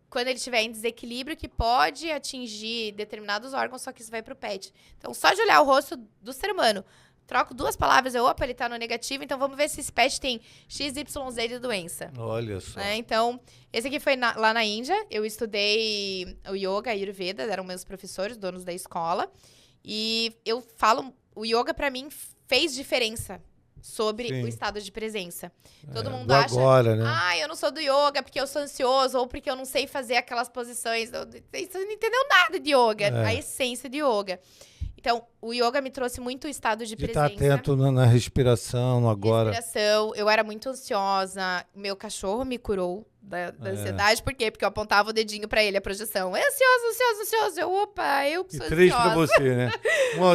Quando ele estiver em desequilíbrio, que pode atingir determinados órgãos, só que isso vai pro pet. Então, só de olhar o rosto do ser humano, troco 2 palavras, opa, ele tá no negativo, então vamos ver se esse pet tem XYZ de doença. Olha só. Então, esse aqui foi lá na Índia, eu estudei o yoga, a Ayurveda, eram meus professores, donos da escola, e eu falo, o yoga pra mim fez diferença sobre o estado de presença. Todo mundo acha, agora, né? Eu não sou do yoga porque eu sou ansioso ou porque eu não sei fazer aquelas posições. Você não entendeu nada de yoga, a essência de yoga. Então, o yoga me trouxe muito o estado de presença. De estar atento na respiração, no agora. Respiração, eu era muito ansiosa. Meu cachorro me curou da ansiedade. Por quê? Porque eu apontava o dedinho pra ele, a projeção. Ansioso. Eu que sou ansiosa. E 3 pra você, né?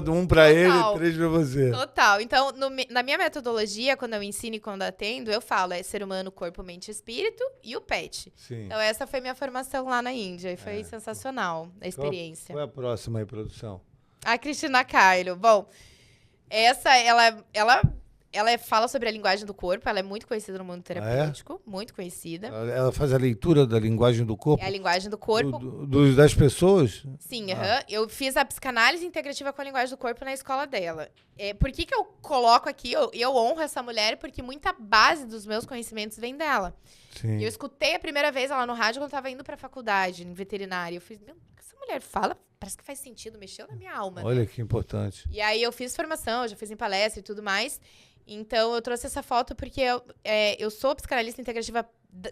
Um pra ele e 3 pra você. Total. Então, na minha metodologia, quando eu ensino e quando atendo, eu falo, ser humano, corpo, mente e espírito e o pet. Sim. Então, essa foi minha formação lá na Índia. E foi sensacional a experiência. Qual é a próxima aí, produção? A Cristina Cairo. Bom, essa, ela fala sobre a linguagem do corpo. Ela é muito conhecida no mundo terapêutico. Muito conhecida. Ela faz a leitura da linguagem do corpo? É a linguagem do corpo. Das pessoas? Sim, eu fiz a psicanálise integrativa com a linguagem do corpo na escola dela. Por que eu coloco aqui, eu honro essa mulher? Porque muita base dos meus conhecimentos vem dela. Sim. E eu escutei a primeira vez ela no rádio quando eu tava indo pra faculdade, em veterinária. Eu fiz, meu, o que essa mulher fala? Parece que faz sentido, mexeu na minha alma. Olha que importante. E aí eu fiz formação, já fiz em palestra e tudo mais. Então eu trouxe essa foto porque eu sou psicanalista integrativa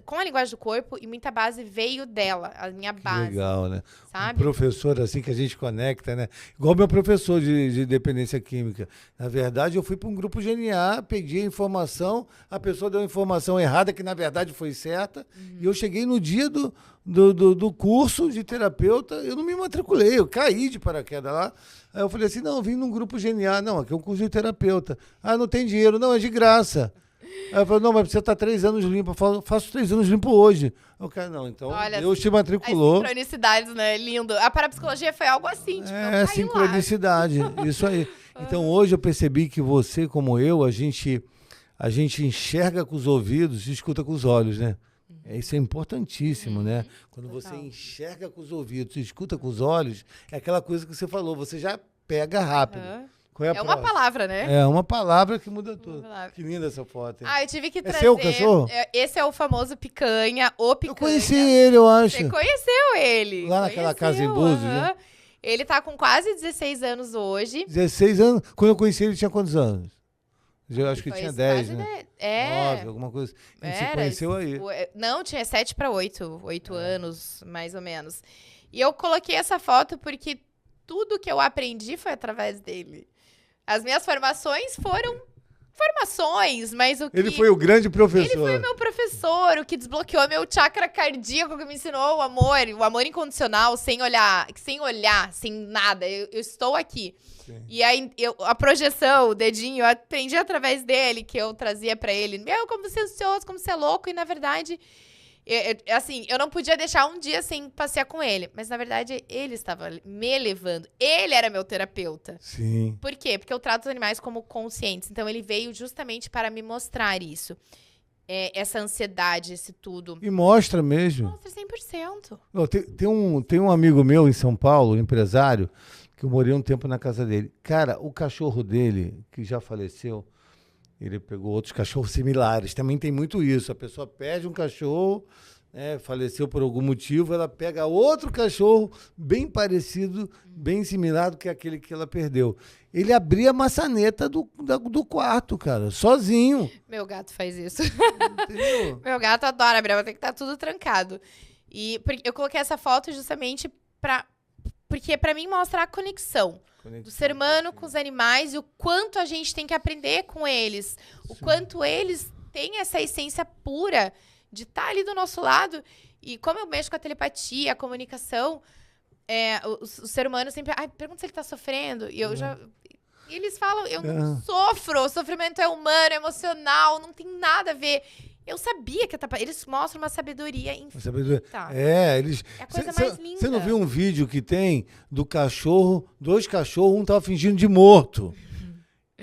com a linguagem do corpo e muita base veio dela, a minha base. Legal, né? Sabe? Um professor assim que a gente conecta, né? Igual meu professor de dependência química. Na verdade, eu fui para um grupo GNA, pedi a informação, a pessoa deu a informação errada, que na verdade foi certa, e eu cheguei no dia do curso de terapeuta, eu não me matriculei, eu caí de paraquedas lá. Aí eu falei assim, não, eu vim num grupo GNA, não, aqui é um curso de terapeuta. Ah, não tem dinheiro, não, é de graça. Aí eu falei, não, mas você tá 3 anos limpo. Eu faço 3 anos limpo hoje. Eu quero, não, então Olha, Deus te matriculou. As sincronicidades, né? Lindo. A parapsicologia foi algo assim, tipo, eu caí sincronicidade, isso aí. Então hoje eu percebi que você, como eu, a gente enxerga com os ouvidos e escuta com os olhos, né? Isso é importantíssimo, né? Quando você enxerga com os ouvidos e escuta com os olhos, é aquela coisa que você falou, você já pega rápido. Qual é a uma próxima? palavra, né? É uma palavra que muda tudo. Que linda essa foto, hein? Eu tive que trazer... É seu cachorro? Esse é o famoso Picanha, o Picanha. Eu conheci ele, eu acho. Você conheceu ele. Lá naquela casa em Búzios, né? Ele tá com quase 16 anos hoje. 16 anos? Quando eu conheci ele, tinha quantos anos? Eu acho que tinha 10, né? 9, alguma coisa. A gente se conheceu aí. Não, tinha 7 para 8 anos, mais ou menos. E eu coloquei essa foto porque tudo que eu aprendi foi através dele. As minhas formações foram formações, mas o que... Ele foi o grande professor. Ele foi o meu professor, o que desbloqueou meu chakra cardíaco, que me ensinou o amor incondicional, sem olhar, sem nada. Eu estou aqui. Sim. E aí, a projeção, o dedinho, eu aprendi através dele, que eu trazia pra ele. Meu, como você é ansioso, como você é louco. E, na verdade, assim, eu não podia deixar um dia sem passear com ele. Mas, na verdade, ele estava me levando. Ele era meu terapeuta. Sim. Por quê? Porque eu trato os animais como conscientes. Então, ele veio justamente para me mostrar isso. Essa ansiedade, esse tudo. E mostra mesmo. Mostra 100%. Tem um amigo meu em São Paulo, um empresário, que eu morei um tempo na casa dele. Cara, o cachorro dele, que já faleceu, ele pegou outros cachorros similares. Também tem muito isso. A pessoa perde um cachorro, né, faleceu por algum motivo, ela pega outro cachorro bem parecido, bem similar do que aquele que ela perdeu. Ele abria a maçaneta do quarto, cara, sozinho. Meu gato faz isso. Entendeu? Meu gato adora abrir, vai ter que estar tudo trancado. E eu coloquei essa foto justamente porque pra mim mostra a conexão do ser humano com os animais e o quanto a gente tem que aprender com eles. O quanto eles têm essa essência pura de estar ali do nosso lado. E como eu mexo com a telepatia, a comunicação, o ser humano sempre... pergunta se ele tá sofrendo. E eu já... E eles falam, eu não sofro. O sofrimento é humano, é emocional, não tem nada a ver. Eu sabia que eles mostram uma sabedoria infinita. Eles... É a coisa mais linda. Você não viu um vídeo que tem do cachorro, 2 cachorros, um tava fingindo de morto.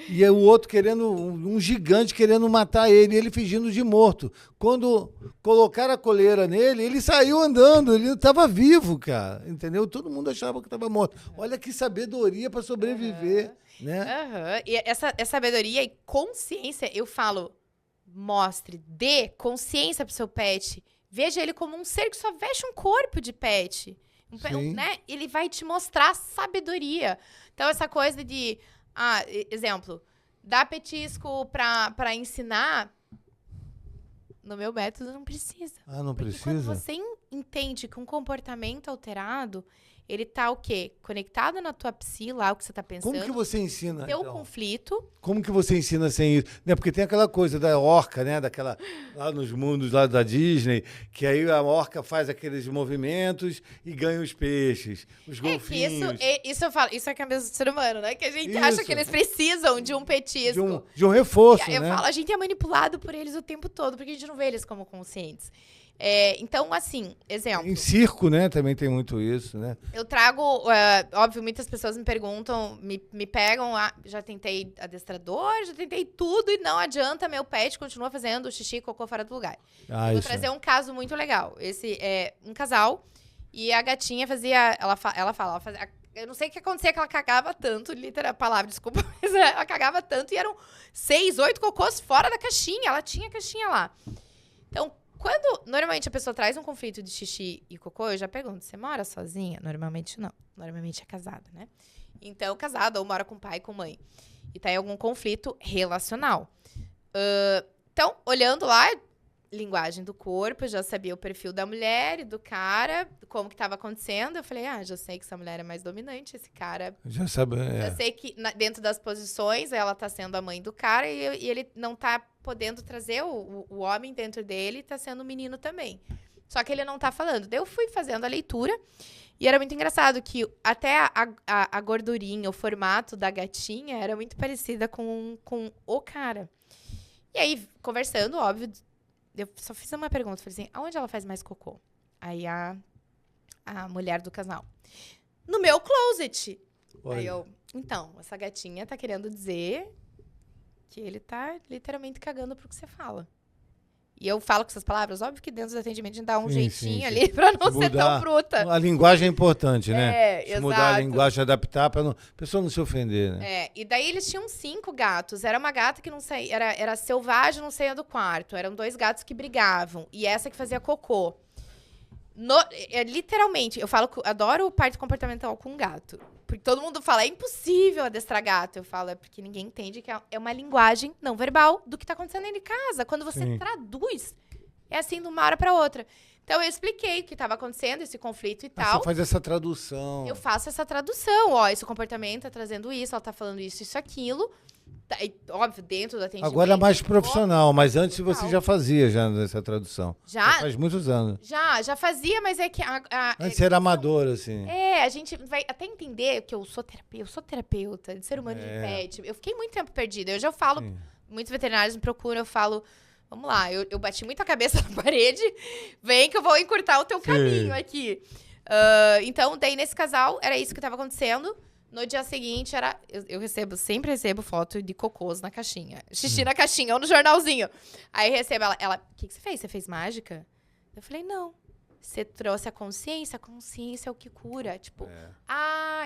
E aí o outro querendo, um gigante querendo matar ele fingindo de morto. Quando colocaram a coleira nele, ele saiu andando, ele estava vivo, cara. Entendeu? Todo mundo achava que estava morto. Olha que sabedoria para sobreviver, né? E essa sabedoria e consciência, eu falo... Mostre, dê consciência pro seu pet. Veja ele como um ser que só veste um corpo de pet. Né? Ele vai te mostrar sabedoria. Então, essa coisa de... exemplo. Dar petisco pra ensinar... No meu método, não precisa. Não Porque precisa? quando você entende que um comportamento alterado... Ele tá o quê? Conectado na tua psi, lá o que você tá pensando. Como que você ensina, teu conflito. Como que você ensina sem isso? Né? Porque tem aquela coisa da orca, né? Daquela, lá nos mundos lá da Disney, que aí a orca faz aqueles movimentos e ganha os peixes, os golfinhos. Isso eu falo, isso é que é a cabeça do ser humano, né? Que a gente acha que eles precisam de um petisco. De um reforço, eu né? falo, a gente é manipulado por eles o tempo todo, porque a gente não vê eles como conscientes. Então, assim, exemplo. Em circo, né? Também tem muito isso, né? Eu trago, óbvio, muitas pessoas me perguntam, me pegam, já tentei adestrador, já tentei tudo e não adianta, meu pet continua fazendo xixi e cocô fora do lugar. Vou trazer um caso muito legal. Esse é um casal e a gatinha fazia, ela fazia, eu não sei o que acontecia, que ela cagava tanto, literal, palavra, desculpa, mas ela cagava tanto e eram 6, 8 cocôs fora da caixinha, ela tinha a caixinha lá. Então, Quando normalmente a pessoa traz um conflito de xixi e cocô, eu já pergunto, você mora sozinha? Normalmente não. Normalmente é casada, né? Então, casada ou mora com pai e com mãe. E tá em algum conflito relacional. Então, olhando lá, linguagem do corpo, eu já sabia o perfil da mulher e do cara, como que tava acontecendo. Eu falei, já sei que essa mulher é mais dominante, esse cara... Já sabe, Eu sei que dentro das posições, ela tá sendo a mãe do cara e ele não tá podendo trazer o homem dentro dele, tá sendo o menino também. Só que ele não tá falando. Daí eu fui fazendo a leitura e era muito engraçado que até a gordurinha, o formato da gatinha era muito parecida com o cara. E aí, conversando, óbvio, eu só fiz uma pergunta, falei assim, aonde ela faz mais cocô? Aí a mulher do casal. No meu closet. Olha. Aí eu, então, essa gatinha tá querendo dizer que ele tá literalmente cagando pro que você fala. E eu falo com essas palavras, óbvio que dentro do atendimento a gente dá um jeitinho ali pra não ser tão bruta. A linguagem é importante, né? Se exato. mudar a linguagem, adaptar pra a pessoa não se ofender, né? E daí eles tinham 5 gatos. Era uma gata que não saía, era selvagem, não saía do quarto. Eram 2 gatos que brigavam. E essa que fazia cocô. Literalmente, eu falo que adoro o parte comportamental com gato. Porque todo mundo fala, é impossível adestrar gato. Eu falo, é porque ninguém entende que é uma linguagem não verbal do que tá acontecendo dentro de casa. Quando você traduz, é assim de uma hora pra outra. Então, eu expliquei o que estava acontecendo, esse conflito e tal. Você faz essa tradução. Eu faço essa tradução. Ó, esse comportamento tá trazendo isso, ela tá falando isso, aquilo. E, óbvio, dentro do atendimento. Agora é mais profissional, mas antes total. você já fazia essa tradução. Já faz muitos anos. Já fazia, mas é que... Antes era amador, assim. A gente vai até entender que eu sou terapeuta de ser humano de pet. Eu fiquei muito tempo perdida. Eu já falo, muitos veterinários me procuram, eu falo, vamos lá, eu bati muito a cabeça na parede, vem que eu vou encurtar o teu caminho aqui. Então, daí nesse casal, era isso que estava acontecendo. No dia seguinte, eu sempre recebo foto de cocôs na caixinha. Xixi na caixinha, ou no jornalzinho. Aí recebo ela, o que você fez? Você fez mágica? Eu falei, não. Você trouxe a consciência é o que cura. Tipo,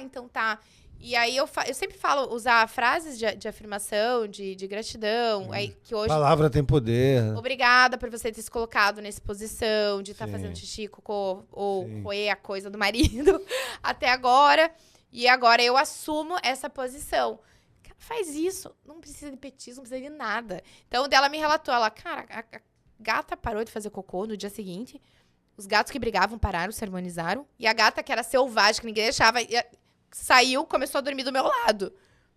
então tá. E aí eu sempre falo, usar frases de afirmação, de gratidão. Aí, que hoje, palavra tem poder. Obrigada por você ter se colocado nessa posição, de estar fazendo xixi, cocô, ou roer a coisa do marido até agora. E agora eu assumo essa posição. Cara, faz isso. Não precisa de petismo, não precisa de nada. Então, dela me relatou, cara, a gata parou de fazer cocô no dia seguinte. Os gatos que brigavam pararam, se harmonizaram. E a gata que era selvagem, que ninguém deixava, saiu, começou a dormir do meu lado.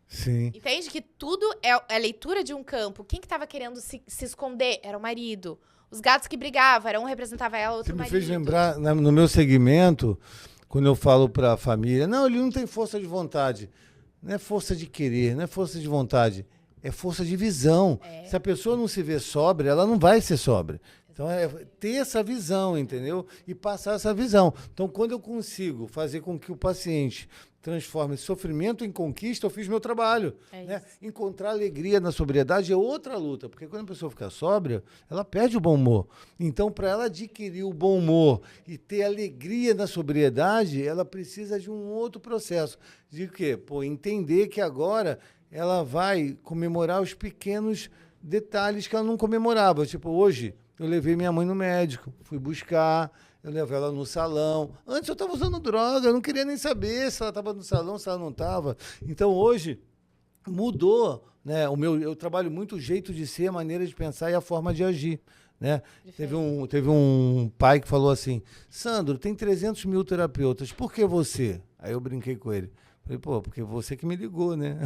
Sim. Entende? Que tudo é leitura de um campo. Quem que tava querendo se esconder? Era o marido. Os gatos que brigavam, um representava ela, outro marido. Você me fez lembrar, no meu segmento... Quando eu falo para a família, não, ele não tem força de vontade. Não é força de querer, não é força de vontade. É força de visão. Se a pessoa não se vê sóbria, ela não vai ser sóbria. Então, é ter essa visão, entendeu? E passar essa visão. Então, quando eu consigo fazer com que o paciente transforme sofrimento em conquista, eu fiz meu trabalho. Né? Encontrar alegria na sobriedade é outra luta, porque quando a pessoa fica sóbria, ela perde o bom humor. Então, para ela adquirir o bom humor e ter alegria na sobriedade, ela precisa de um outro processo. De quê? Entender que agora ela vai comemorar os pequenos detalhes que ela não comemorava. Tipo, hoje, eu levei minha mãe no médico, fui buscar... Eu levo ela no salão. Antes eu estava usando droga, eu não queria nem saber se ela estava no salão, se ela não estava. Então, hoje, mudou, né? Eu trabalho muito o jeito de ser, a maneira de pensar e a forma de agir. Né? Teve um pai que falou assim, Sandro, tem 300 mil terapeutas, por que você? Aí eu brinquei com ele. Falei, porque você que me ligou, né?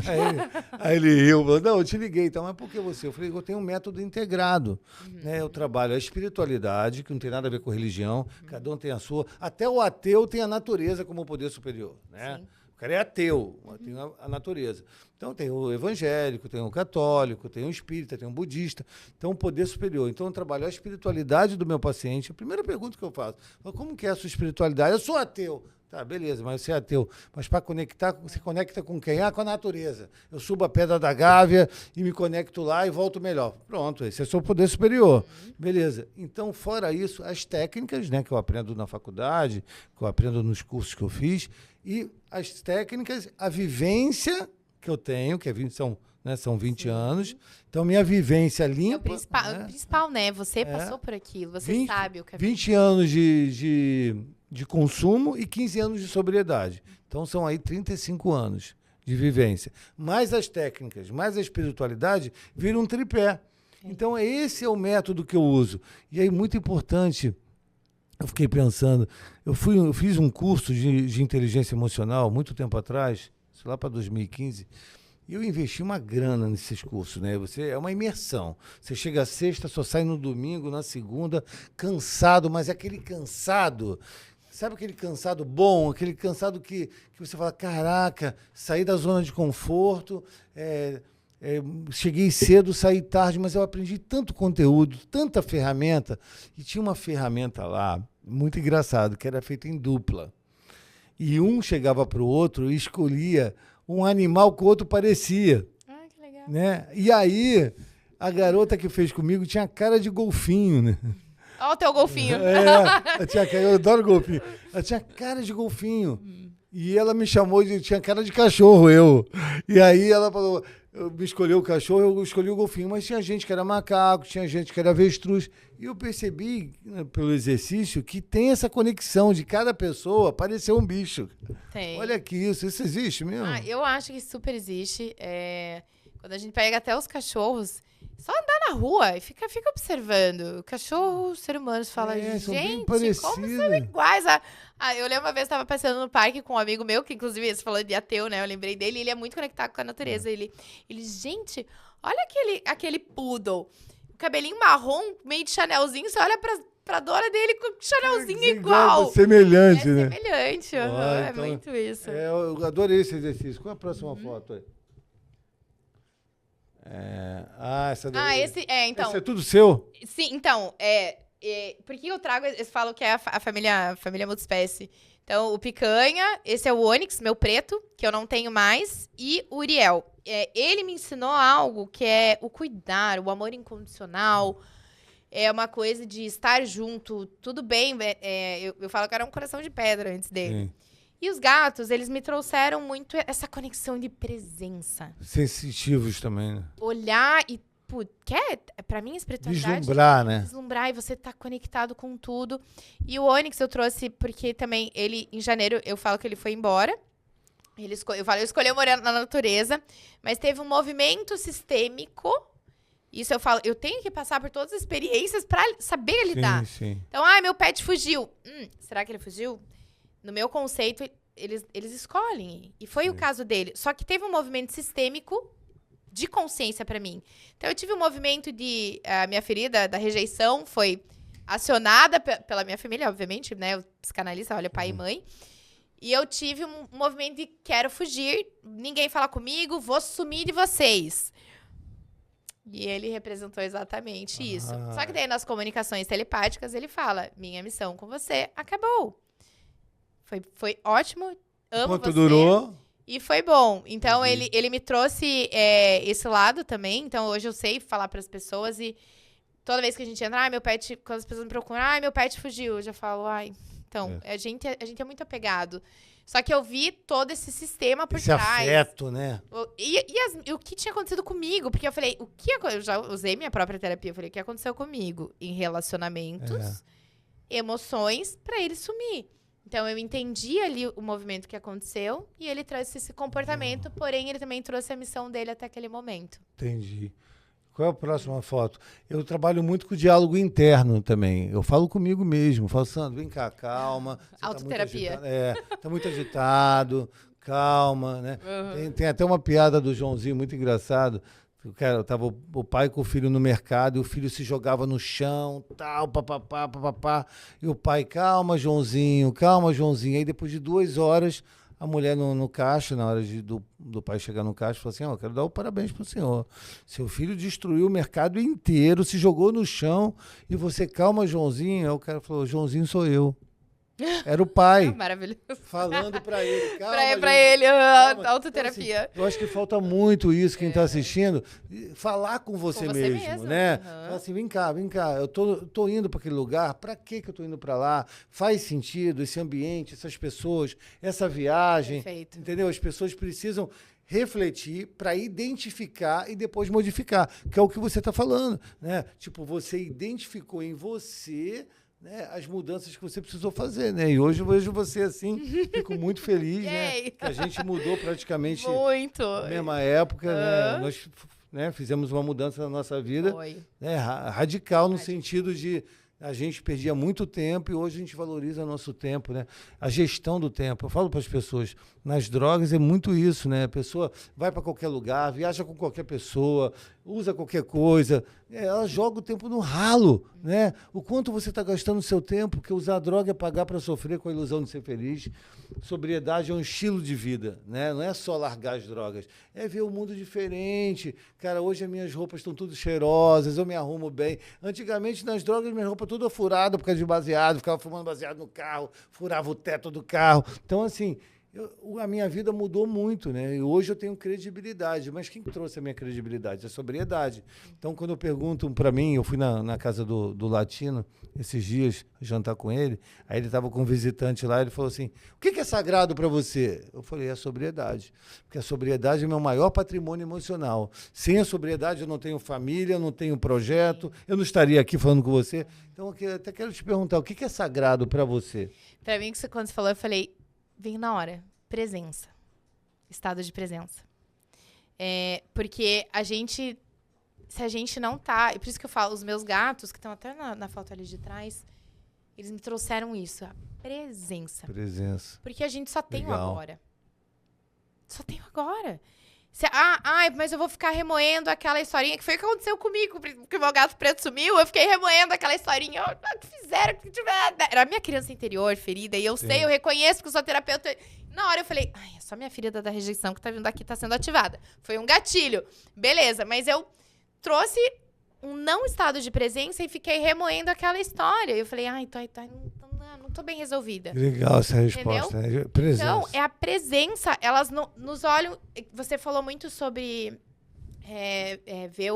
Aí ele riu, falou, não, eu te liguei, então, mas por que você? Eu falei, eu tenho um método integrado, né? Eu trabalho a espiritualidade, que não tem nada a ver com religião, cada um tem a sua, até o ateu tem a natureza como poder superior, né? O cara é ateu, tem a natureza. Então, tem o evangélico, tem o católico, tem o espírita, tem o budista, então, o poder superior. Então, eu trabalho a espiritualidade do meu paciente. A primeira pergunta que eu faço, como que é a sua espiritualidade? Eu sou ateu. Tá, beleza, mas você é ateu. Mas para conectar, você conecta com quem? Com a natureza. Eu subo a Pedra da Gávea e me conecto lá e volto melhor. Pronto, esse é o seu poder superior. Beleza. Então, fora isso, as técnicas, né, que eu aprendo na faculdade, que eu aprendo nos cursos que eu fiz, e as técnicas, a vivência que eu tenho, que são né? São 20 anos. Então, minha vivência É limpa... o principal, né? Você passou por aquilo, você 20 sabe o caminho. 20 anos de consumo e 15 anos de sobriedade. Então, são aí 35 anos de vivência. Mais as técnicas, mais a espiritualidade, vira um tripé. Então, esse é o método que eu uso. E aí, muito importante, eu fiquei pensando, eu fiz um curso de inteligência emocional muito tempo atrás, isso lá para 2015, e eu investi uma grana nesses cursos, né? É uma imersão. Você chega à sexta, só sai no domingo, na segunda, cansado, mas é aquele cansado... Sabe aquele cansado bom, aquele cansado que você fala, caraca, saí da zona de conforto, cheguei cedo, saí tarde, mas eu aprendi tanto conteúdo, tanta ferramenta. E tinha uma ferramenta lá, muito engraçado, que era feita em dupla. E um chegava para o outro e escolhia um animal que o outro parecia. Ah, que legal. Né? E aí, a garota que fez comigo tinha cara de golfinho, né? Olha o teu golfinho. Eu adoro golfinho. Ela tinha cara de golfinho. E ela me chamou tinha cara de cachorro, eu. E aí ela falou, me escolheu o cachorro, eu escolhi o golfinho. Mas tinha gente que era macaco, tinha gente que era avestruz. E eu percebi, né, pelo exercício, que tem essa conexão de cada pessoa parecer um bicho. Tem. Olha que isso existe mesmo? Eu acho que super existe. Quando a gente pega até os cachorros, só andar na rua e fica observando. O cachorro, os seres humanos falam, são bem gente, como parecidos. são iguais. Eu lembro uma vez, eu tava passeando no parque com um amigo meu, que inclusive, você falou de ateu, né? Eu lembrei dele, ele é muito conectado com a natureza. Ele gente, olha aquele poodle. O cabelinho marrom, meio de chanelzinho, você olha pra dona dele com chanelzinho igual. Semelhante, né? Semelhante, então, é muito isso. Eu adorei esse exercício. Qual é a próxima foto aí? Essa daí. Então. Esse é tudo seu? Sim, então, por que eu trago, eu falo que é a família multiespécie. Então, o picanha, esse é o Onyx, meu preto, que eu não tenho mais, e o Uriel. Ele me ensinou algo que é o cuidar, o amor incondicional, é uma coisa de estar junto, tudo bem, eu falo que era um coração de pedra antes dele. Sim. E os gatos, eles me trouxeram muito essa conexão de presença. Sensitivos também, né? Olhar e, pra mim, a espiritualidade... Vislumbrar, né? Vislumbrar e você tá conectado com tudo. E o Onyx eu trouxe porque também ele, em janeiro, eu falo que ele foi embora. Eu escolhi morar na natureza, mas teve um movimento sistêmico. Isso eu falo, eu tenho que passar por todas as experiências pra saber lidar. Sim. Então, meu pet fugiu. Será que ele fugiu? No meu conceito, eles escolhem. E foi o caso dele. Só que teve um movimento sistêmico de consciência pra mim. Então, eu tive um movimento de... A minha ferida da rejeição foi acionada pela minha família, obviamente, né? O psicanalista, olha, pai e mãe. E eu tive um movimento de quero fugir, ninguém fala comigo, vou sumir de vocês. E ele representou exatamente isso. Só que daí, nas comunicações telepáticas, ele fala, minha missão com você acabou. Foi ótimo, amo Quanto você. durou? E foi bom. Então, ele me trouxe esse lado também. Então, hoje eu sei falar para as pessoas e toda vez que a gente entra, meu pet, quando as pessoas me procuram, meu pet fugiu. Eu já falo, então, a gente é muito apegado. Só que eu vi todo esse sistema por esse trás. afeto, né? E o que tinha acontecido comigo? Porque eu falei, eu já usei minha própria terapia. Eu falei, o que aconteceu comigo? Em relacionamentos, emoções, para ele sumir. Então, eu entendi ali o movimento que aconteceu e ele trouxe esse comportamento, porém, ele também trouxe a missão dele até aquele momento. Entendi. Qual é a próxima foto? Eu trabalho muito com o diálogo interno também. Eu falo comigo mesmo. Falo, Sandro, vem cá, calma. Autoterapia. Tá muito agitado, calma, né? Tem até uma piada do Joãozinho muito engraçado. Tava o pai com o filho no mercado e o filho se jogava no chão, tal, papapá. E o pai, calma, Joãozinho. Aí depois de 2 horas, a mulher no caixa, na hora do pai chegar no caixa, falou assim, eu quero dar o parabéns pro senhor. Seu filho destruiu o mercado inteiro, se jogou no chão e você, calma, Joãozinho. Aí o cara falou, Joãozinho sou eu. Era o pai. Maravilhoso. Falando pra ele. Pra ele, autoterapia. Então, assim, eu acho que falta muito isso, quem tá assistindo, falar com você mesmo, né? Falar assim, vem cá, eu tô indo para aquele lugar, pra que eu tô indo pra lá? Faz sentido esse ambiente, essas pessoas, essa viagem, Perfeito. entendeu? As pessoas precisam refletir para identificar e depois modificar, que é o que você está falando, né? Tipo, você identificou em você, né, as mudanças que você precisou fazer, né? E hoje eu vejo você assim, fico muito feliz, né? Yay! Que a gente mudou praticamente Muito. na mesma época, né? Nós, né, fizemos uma mudança na nossa vida, Foi. né, radical no sentido de a gente perdia muito tempo e hoje a gente valoriza nosso tempo, né? A gestão do tempo. Eu falo para as pessoas, nas drogas é muito isso, né? A pessoa vai para qualquer lugar, viaja com qualquer pessoa, usa qualquer coisa, ela joga o tempo no ralo, né? O quanto você está gastando o seu tempo, porque usar droga é pagar para sofrer com a ilusão de ser feliz. Sobriedade é um estilo de vida, né? Não é só largar as drogas, é ver o mundo diferente. Cara, hoje as minhas roupas estão tudo cheirosas, eu me arrumo bem. Antigamente, nas drogas, minha roupa toda furada por causa de baseado, ficava fumando baseado no carro, furava o teto do carro. Então, assim, a minha vida mudou muito, né? E hoje eu tenho credibilidade. Mas quem trouxe a minha credibilidade? A sobriedade. Então, quando eu pergunto para mim, eu fui na casa do Latino esses dias, jantar com ele, aí ele estava com um visitante lá, ele falou assim, o que é sagrado para você? Eu falei, é a sobriedade. Porque a sobriedade é meu maior patrimônio emocional. Sem a sobriedade eu não tenho família, não tenho projeto, eu não estaria aqui falando com você. Então, eu até quero te perguntar, o que é sagrado para você? Pra mim, quando você falou, eu falei, vem na hora. Presença. Estado de presença. Porque se a gente não tá... E por isso que eu falo, os meus gatos, que estão até na foto ali de trás, eles me trouxeram isso, a presença. Presença. Porque a gente só tem o Legal. agora. Só tem o agora. Mas eu vou ficar remoendo aquela historinha, que foi o que aconteceu comigo, porque o meu gato preto sumiu, eu fiquei remoendo aquela historinha, o que fizeram, que tiver... Era a minha criança interior, ferida, e eu sei, eu reconheço que eu sou terapeuta. Na hora eu falei, é só minha ferida da rejeição que tá vindo aqui, tá sendo ativada. Foi um gatilho. Beleza, mas eu trouxe um não estado de presença e fiquei remoendo aquela história. Eu falei, não tô bem resolvida. Legal essa resposta, né? Presença. Então, é a presença, elas nos olham... Você falou muito sobre ver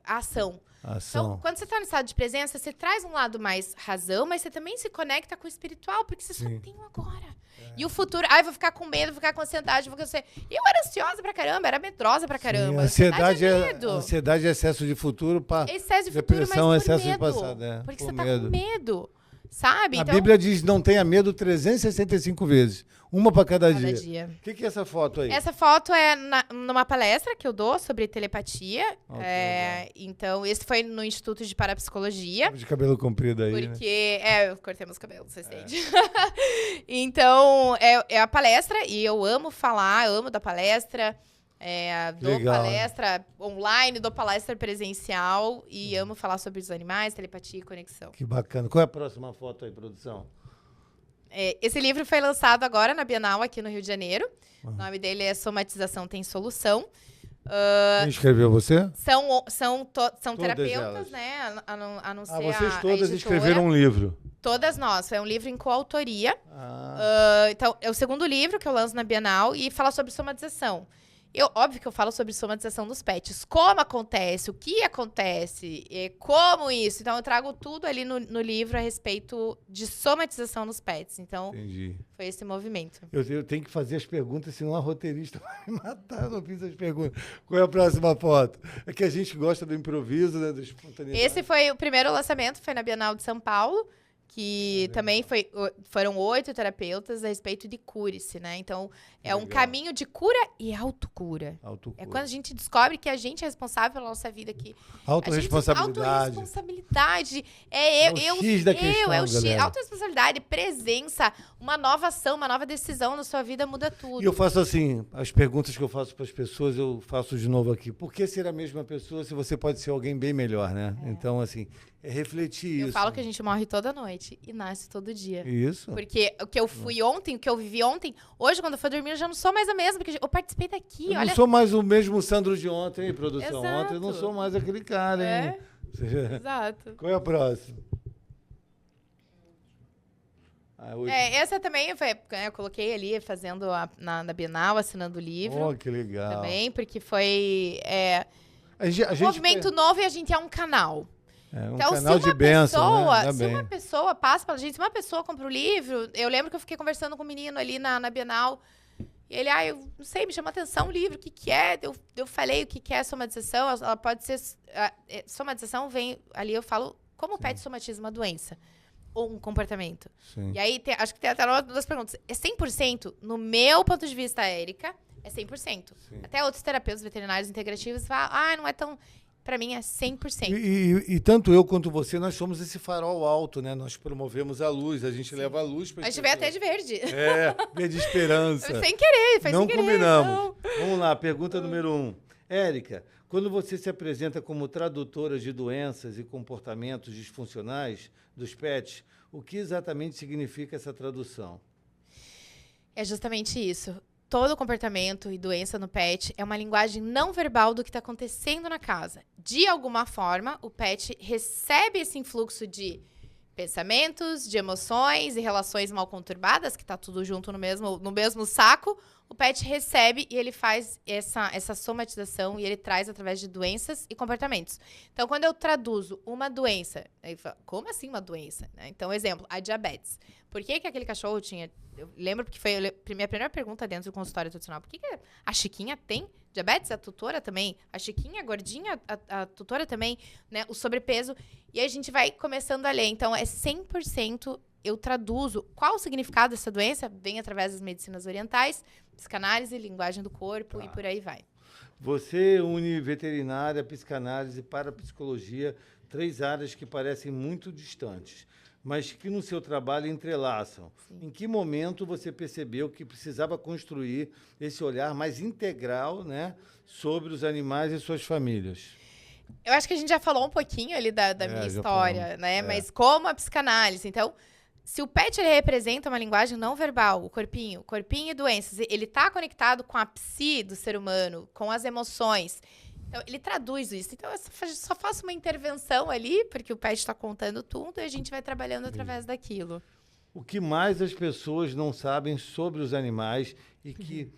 a ação. Então, quando você tá no estado de presença, você traz um lado mais razão, mas você também se conecta com o espiritual, porque você só tem o agora. E o futuro, vou ficar com medo, vou ficar com ansiedade, vou ser... Eu era ansiosa pra caramba, era medrosa pra caramba. Sim, ansiedade é medo. Ansiedade é excesso de futuro para Excesso de futuro, depressão, mas por excesso medo. de passado. Porque você tá com medo, sabe? A Bíblia diz, não tenha medo 365 vezes. Uma para cada dia. O que é essa foto aí? Essa foto é numa palestra que eu dou sobre telepatia. Então, esse foi no Instituto de Parapsicologia. De cabelo comprido aí, porque, eu cortei meus cabelos, você entende. Então, é a palestra, e eu amo falar, amo dar palestra. Dou palestra online, dou palestra presencial e amo falar sobre os animais, telepatia e conexão. Que bacana. Qual é a próxima foto aí, produção? Esse livro foi lançado agora na Bienal aqui no Rio de Janeiro. O nome dele é Somatização Tem Solução. Quem escreveu você? São terapeutas, elas. né? A não ser vocês todas a escreveram um livro. Todas nós. É um livro em coautoria. Então, é o segundo livro que eu lanço na Bienal e fala sobre somatização. Óbvio que eu falo sobre somatização dos pets. Como acontece, o que acontece, como isso. Então, eu trago tudo ali no livro a respeito de somatização nos pets. Então, Entendi. Foi esse movimento. Eu tenho que fazer as perguntas, senão a roteirista vai me matar. Eu não fiz as perguntas. Qual é a próxima foto? É que a gente gosta do improviso, né, da espontaneidade. Esse foi o primeiro lançamento, foi na Bienal de São Paulo. Que também foram 8 terapeutas a respeito de cure-se, né? Então, é um caminho de cura e autocura. É quando a gente descobre que a gente é responsável pela nossa vida aqui. Autorresponsabilidade. Autorresponsabilidade. É o X da questão, é o X. galera. Autorresponsabilidade, presença, uma nova ação, uma nova decisão na sua vida muda tudo. E eu faço assim, as perguntas que eu faço para as pessoas, eu faço de novo aqui. Por que ser a mesma pessoa se você pode ser alguém bem melhor, né? Então, assim, refletir isso. Eu falo que a gente morre toda noite e nasce todo dia. Isso. Porque o que eu fui ontem, o que eu vivi ontem, hoje, quando eu for dormir, eu já não sou mais a mesma, porque eu participei daqui, eu não sou mais o mesmo Sandro de ontem, hein, produção? Exato. Ontem eu não sou mais aquele cara, hein? Exato. Qual é a próxima? Essa também eu coloquei ali, fazendo na Bienal, assinando o livro. Oh, que legal. Também, porque foi um movimento novo e a gente é um canal. Um então, canal de bênção, né? Se uma pessoa passa pela gente, se uma pessoa compra o livro... Eu lembro que eu fiquei conversando com um menino ali na Bienal, E ele, eu não sei, me chamou atenção o livro, o que que é? Eu falei o que que é somatização, ela pode ser... somatização vem, ali eu falo, como o pet somatiza uma doença ou um comportamento. Sim. E aí, acho que tem até uma das perguntas. É 100%? No meu ponto de vista, Érica, é 100%. Sim. Até outros terapeutas veterinários integrativos falam, não é tão... Pra mim, é 100%. E tanto eu quanto você, nós somos esse farol alto, né? Nós promovemos a luz, a gente leva a luz para A gente veio até de verde. verde esperança. Sem querer, foi Não sem querer. combinamos. Não. Vamos lá, pergunta número 1. Érica, quando você se apresenta como tradutora de doenças e comportamentos disfuncionais dos pets, o que exatamente significa essa tradução? É justamente isso. Todo comportamento e doença no pet é uma linguagem não verbal do que está acontecendo na casa. De alguma forma, o pet recebe esse influxo de pensamentos, de emoções e relações mal conturbadas, que está tudo junto no mesmo saco. O pet recebe e ele faz essa somatização e ele traz através de doenças e comportamentos. Então, quando eu traduzo uma doença, aí fala, como assim uma doença? Então, exemplo, a diabetes. Por que aquele cachorro tinha... Eu lembro porque foi a minha primeira pergunta dentro do consultório tradicional. Por que a Chiquinha tem diabetes? A tutora também? A Chiquinha, a gordinha, a tutora também? Né? O sobrepeso. E aí a gente vai começando a ler. Então, é 100% eu traduzo. Qual o significado dessa doença? Vem através das medicinas orientais, psicanálise, linguagem do corpo e por aí vai. Você une veterinária, psicanálise e parapsicologia, 3 áreas que parecem muito distantes, mas que no seu trabalho entrelaçam. Sim. Em que momento você percebeu que precisava construir esse olhar mais integral, né, sobre os animais e suas famílias? Eu acho que a gente já falou um pouquinho ali da minha história, né? Mas como a psicanálise. Então, se o pet ele representa uma linguagem não verbal, o corpinho e doenças, ele está conectado com a psi do ser humano, com as emoções. Então, ele traduz isso. Então, eu só faço uma intervenção ali, porque o pet está contando tudo e a gente vai trabalhando através daquilo. O que mais as pessoas não sabem sobre os animais e que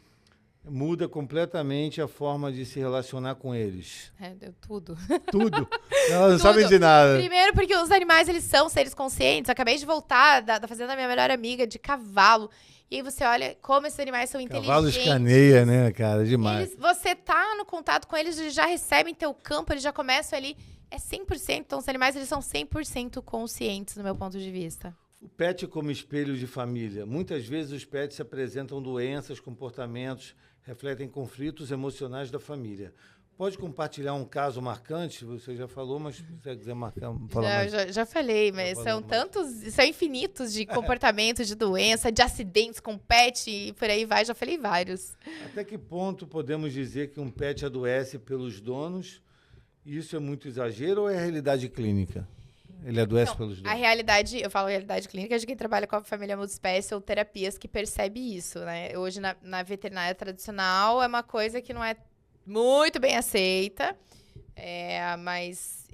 muda completamente a forma de se relacionar com eles? Deu tudo. Tudo? Elas não sabem de nada. Primeiro porque os animais, eles são seres conscientes. Eu acabei de voltar da fazenda da minha melhor amiga, de cavalo. E aí você olha como esses animais são inteligentes. Cavalo escaneia, né, cara? Demais. Você tá no contato com eles, eles já recebem teu campo, eles já começam ali. É 100%. Então, os animais, eles são 100% conscientes, no meu ponto de vista. O pet como espelho de família. Muitas vezes os pets apresentam doenças, comportamentos, refletem conflitos emocionais da família. Pode compartilhar um caso marcante? Você já falou, mas se você quiser já falei, mas são infinitos de comportamentos, de doença, de acidentes com pet e por aí vai, já falei vários. Até que ponto podemos dizer que um pet adoece pelos donos? Isso é muito exagero ou é realidade clínica? Ele adoece pelos donos? A realidade, eu falo realidade clínica de quem trabalha com a família multiespécie ou terapias que percebe isso, né? Hoje, na veterinária tradicional, é uma coisa que não é muito bem aceita, mas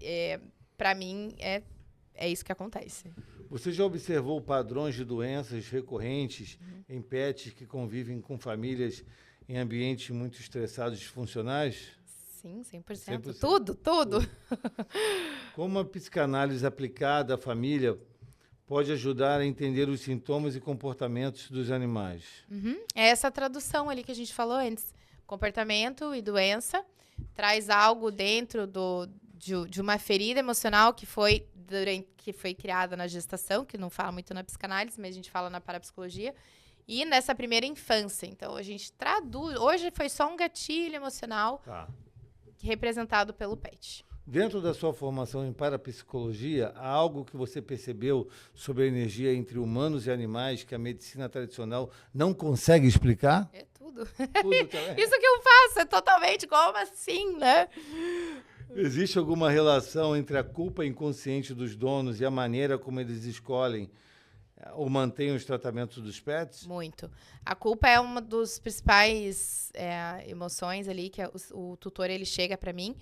para mim é isso que acontece. Você já observou padrões de doenças recorrentes em pets que convivem com famílias em ambientes muito estressados e disfuncionais? Sim, 100%. Tudo. Como a psicanálise aplicada à família pode ajudar a entender os sintomas e comportamentos dos animais? É essa tradução ali que a gente falou antes. Comportamento e doença traz algo dentro de uma ferida emocional que foi criada na gestação, que não fala muito na psicanálise, mas a gente fala na parapsicologia, e nessa primeira infância. Então, a gente traduz... Hoje foi só um gatilho emocional representado pelo pet. Dentro da sua formação em parapsicologia, há algo que você percebeu sobre a energia entre humanos e animais que a medicina tradicional não consegue explicar? É tudo. Tudo também. Isso que eu faço é totalmente como assim, né? Existe alguma relação entre a culpa inconsciente dos donos e a maneira como eles escolhem ou mantêm os tratamentos dos pets? Muito. A culpa é uma dos principais emoções ali, que o tutor ele chega para mim,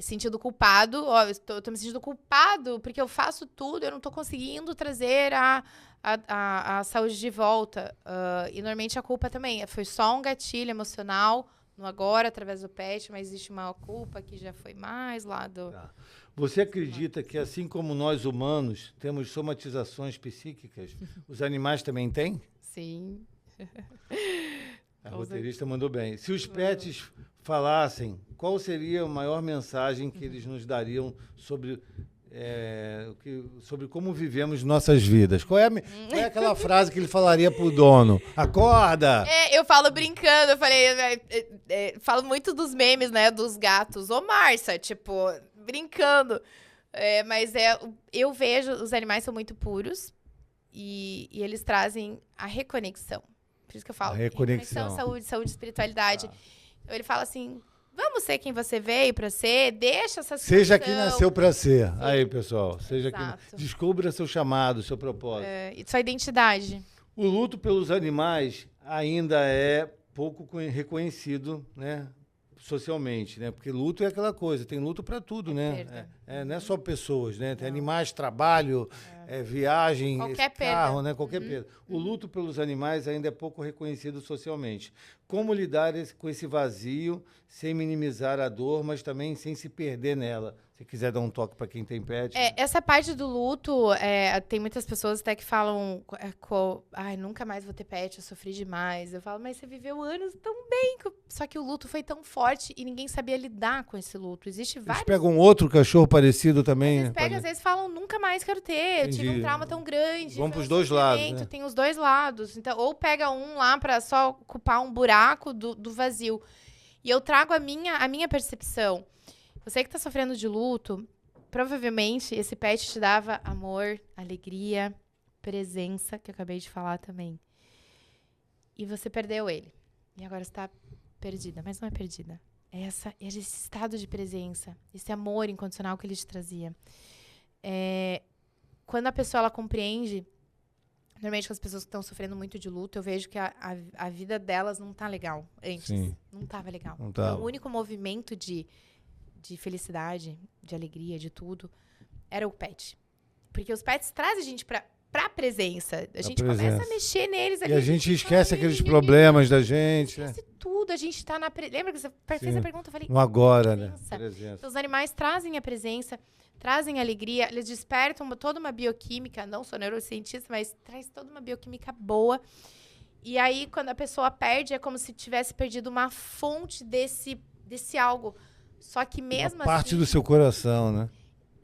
sentindo culpado. Eu tô me sentindo culpado porque eu faço tudo, eu não tô conseguindo trazer a saúde de volta. E normalmente a culpa também foi só um gatilho emocional, no agora, através do pet, mas existe uma culpa que já foi mais lá do... Você acredita que, assim como nós humanos temos somatizações psíquicas, os animais também têm? Sim. A roteirista mandou bem. Se os pets falassem, qual seria a maior mensagem que eles nos dariam sobre, sobre como vivemos nossas vidas? Qual é aquela frase que ele falaria pro dono? Acorda! Eu falo brincando, eu falei, falo muito dos memes, né, dos gatos. Ô, Márcia, tipo, brincando. Mas eu vejo, os animais são muito puros e eles trazem a reconexão. Por isso que eu falo. Reconexão. Saúde, espiritualidade. Então, ele fala assim, vamos ser quem você veio pra ser, deixa essa situação. Seja quem nasceu pra ser. Sim. Aí, pessoal. Exato. Descubra seu chamado, seu propósito. E sua identidade. O luto pelos animais ainda é pouco reconhecido, né? Socialmente, né? Porque luto é aquela coisa, tem luto para tudo, né? Não é só pessoas, né? Tem animais, trabalho, viagem, qualquer carro, perda. né? Qualquer perda. O luto pelos animais ainda é pouco reconhecido socialmente. Como lidar com esse vazio sem minimizar a dor, mas também sem se perder nela? Se quiser dar um toque para quem tem pet. Essa parte do luto, tem muitas pessoas até que falam, ai, nunca mais vou ter pet, eu sofri demais. Eu falo, mas você viveu anos tão bem. Só que o luto foi tão forte e ninguém sabia lidar com esse luto. Existe vários... Eles pegam outro cachorro parecido também? Eles pegam, às vezes falam, nunca mais quero ter. Entendi. Eu tive um trauma tão grande. Vão pros dois lados, né? Tem os dois lados. Então, ou pega um lá pra só ocupar um buraco do vazio. E eu trago a minha percepção. Você que tá sofrendo de luto, provavelmente esse pet te dava amor, alegria, presença, que eu acabei de falar também. E você perdeu ele. E agora você tá perdida, mas não é perdida. É esse estado de presença, esse amor incondicional que ele te trazia. Quando a pessoa ela compreende, normalmente com as pessoas que estão sofrendo muito de luto, eu vejo que a vida delas não tá legal antes. Sim. Não tava legal. Não tava. Então, o único movimento de felicidade, de alegria, de tudo, era o pet. Porque os pets trazem a gente pra presença. A gente começa a mexer neles. E a gente esquece aqueles problemas da gente. Esquece tudo. A gente tá Lembra que você fez a pergunta? Eu falei, no agora, né? Presença. Então, os animais trazem a presença, trazem alegria, eles despertam toda uma bioquímica, não sou neurocientista, mas traz toda uma bioquímica boa. E aí, quando a pessoa perde, é como se tivesse perdido uma fonte desse algo. Só que mesmo uma parte assim, do seu coração, né?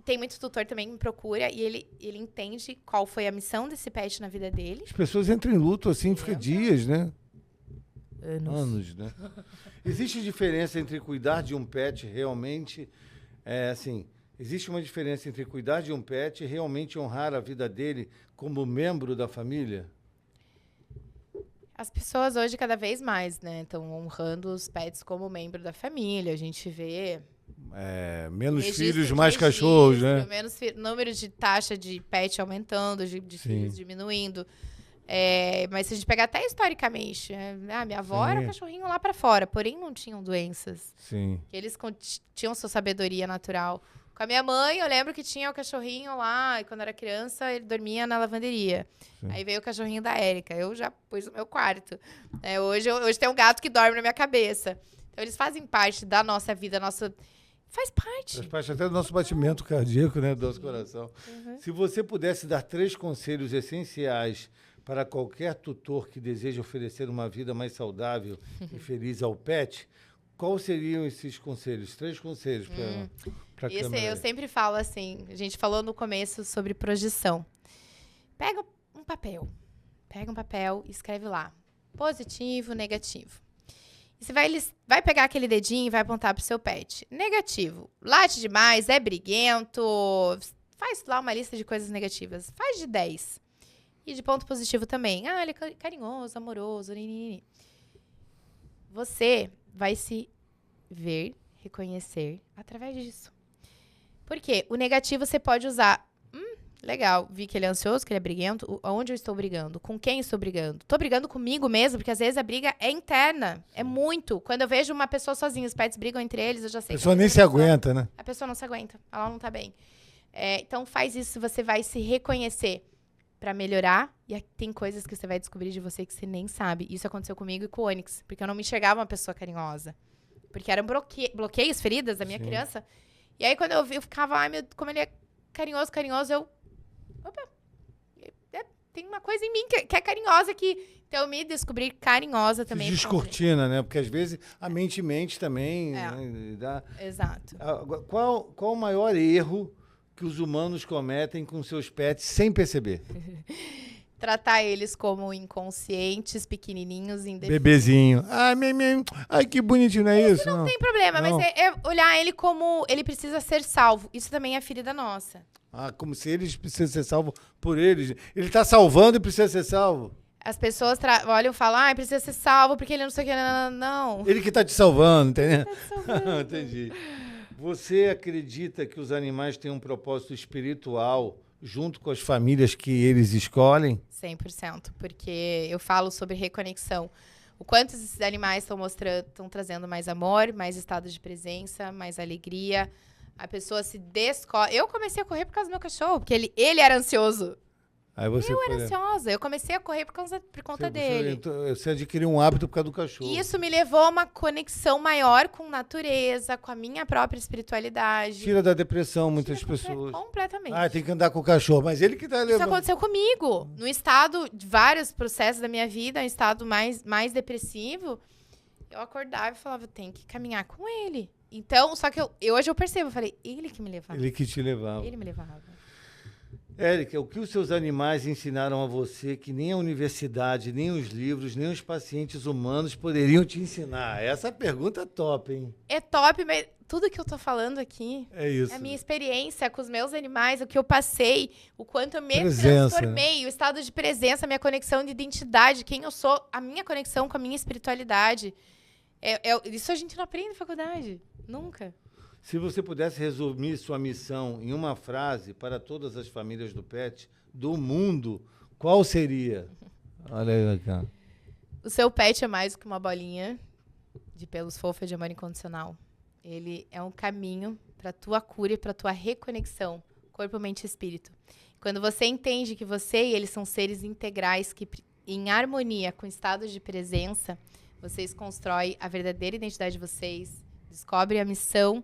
Tem muito tutor também que me procura e ele entende qual foi a missão desse pet na vida dele. As pessoas entram em luto assim, fica dias, né? Anos, né? Existe diferença entre cuidar de um pet realmente, existe uma diferença entre cuidar de um pet e realmente honrar a vida dele como membro da família? As pessoas hoje, cada vez mais, né, estão honrando os pets como membro da família. A gente vê... menos filhos, mais cachorros, né? Número de taxa de pet aumentando, de filhos diminuindo. Mas se a gente pegar até historicamente, minha avó era cachorrinho lá pra fora, porém não tinham doenças. Sim. Eles tinham sua sabedoria natural. Com a minha mãe, eu lembro que tinha o cachorrinho lá, e quando era criança, ele dormia na lavanderia. Sim. Aí veio o cachorrinho da Érica, eu já pus no meu quarto. Hoje tem um gato que dorme na minha cabeça. Então, eles fazem parte da nossa vida, Faz parte. Faz parte até do nosso batimento cardíaco, né, do nosso coração. Uhum. Se você pudesse dar 3 conselhos essenciais para qualquer tutor que deseja oferecer uma vida mais saudável e feliz ao pet, quais seriam esses conselhos? 3 conselhos para a câmera. Eu sempre falo assim, a gente falou no começo sobre projeção. Pega um papel e escreve lá, positivo, negativo. E você vai pegar aquele dedinho e vai apontar pro seu pet. Negativo, late demais, é briguento, faz lá uma lista de coisas negativas, faz de 10. E de ponto positivo também. Ele é carinhoso, amoroso, ninini. Você vai se ver, reconhecer através disso. Por quê? O negativo você pode usar. Legal, vi que ele é ansioso, que ele é briguento. Onde eu estou brigando? Com quem estou brigando? Estou brigando comigo mesmo, porque às vezes a briga é interna. É muito. Quando eu vejo uma pessoa sozinha, os pets brigam entre eles, eu já sei. A pessoa nem se aguenta, né? A pessoa não se aguenta. Ela não tá bem. Então faz isso, você vai se reconhecer pra melhorar. E tem coisas que você vai descobrir de você que você nem sabe. Isso aconteceu comigo e com o Onyx. Porque eu não me enxergava uma pessoa carinhosa. Porque eram bloqueios, feridas da minha criança. E aí quando eu vi, eu ficava, como ele é carinhoso, eu... Opa, tem uma coisa em mim que é carinhosa, então eu me descobri carinhosa também. Se descortina, né? Porque às vezes a mente mente também. É. Né? Exato. Agora, qual o maior erro que os humanos cometem com seus pets sem perceber? Tratar eles como inconscientes, pequenininhos, indefinidos. Bebezinho. Ai, que bonitinho, não é isso? Não tem problema, Não. mas é olhar ele como ele precisa ser salvo. Isso também é ferida nossa. Como se eles precisam ser salvos por eles. Ele está salvando e precisa ser salvo. As pessoas olham e falam, precisa ser salvo porque ele não sei o que. Não. Ele que está te salvando, entendeu? Tá te salvando. Entendi. Você acredita que os animais têm um propósito espiritual junto com as famílias que eles escolhem? 100%, porque eu falo sobre reconexão. O quanto esses animais estão trazendo mais amor, mais estado de presença, mais alegria. A pessoa se descobre. Eu comecei a correr por causa do meu cachorro, porque ele era ansioso. Aí você Eu era ansiosa. Eu comecei a correr por conta dele. Você adquiriu um hábito por causa do cachorro. E isso me levou a uma conexão maior com natureza, com a minha própria espiritualidade. Tira da depressão muitas pessoas. Completamente. Tem que andar com o cachorro, mas ele que tá Isso levando. aconteceu comigo. No estado de vários processos da minha vida, um estado mais depressivo, eu acordava e falava, tem que caminhar com ele. Então, só que hoje eu percebo, eu falei, ele que me levava. Ele que te levava. Ele me levava. Érica, o que os seus animais ensinaram a você que nem a universidade, nem os livros, nem os pacientes humanos poderiam te ensinar? Essa pergunta é top, hein? É top, mas tudo que eu tô falando aqui É isso. é a minha experiência com os meus animais, o que eu passei, o quanto eu me transformei, o estado de presença, a minha conexão de identidade, quem eu sou, a minha conexão com a minha espiritualidade. Isso a gente não aprende na faculdade. Nunca. Se você pudesse resumir sua missão em uma frase para todas as famílias do pet do mundo, qual seria? Olha aí, cara. O seu pet é mais do que uma bolinha de pelos fofos de amor incondicional. Ele é um caminho para tua cura e para tua reconexão, corpo, mente e espírito. Quando você entende que você e eles são seres integrais que, em harmonia com estados de presença, vocês constroem a verdadeira identidade de vocês, descobrem a missão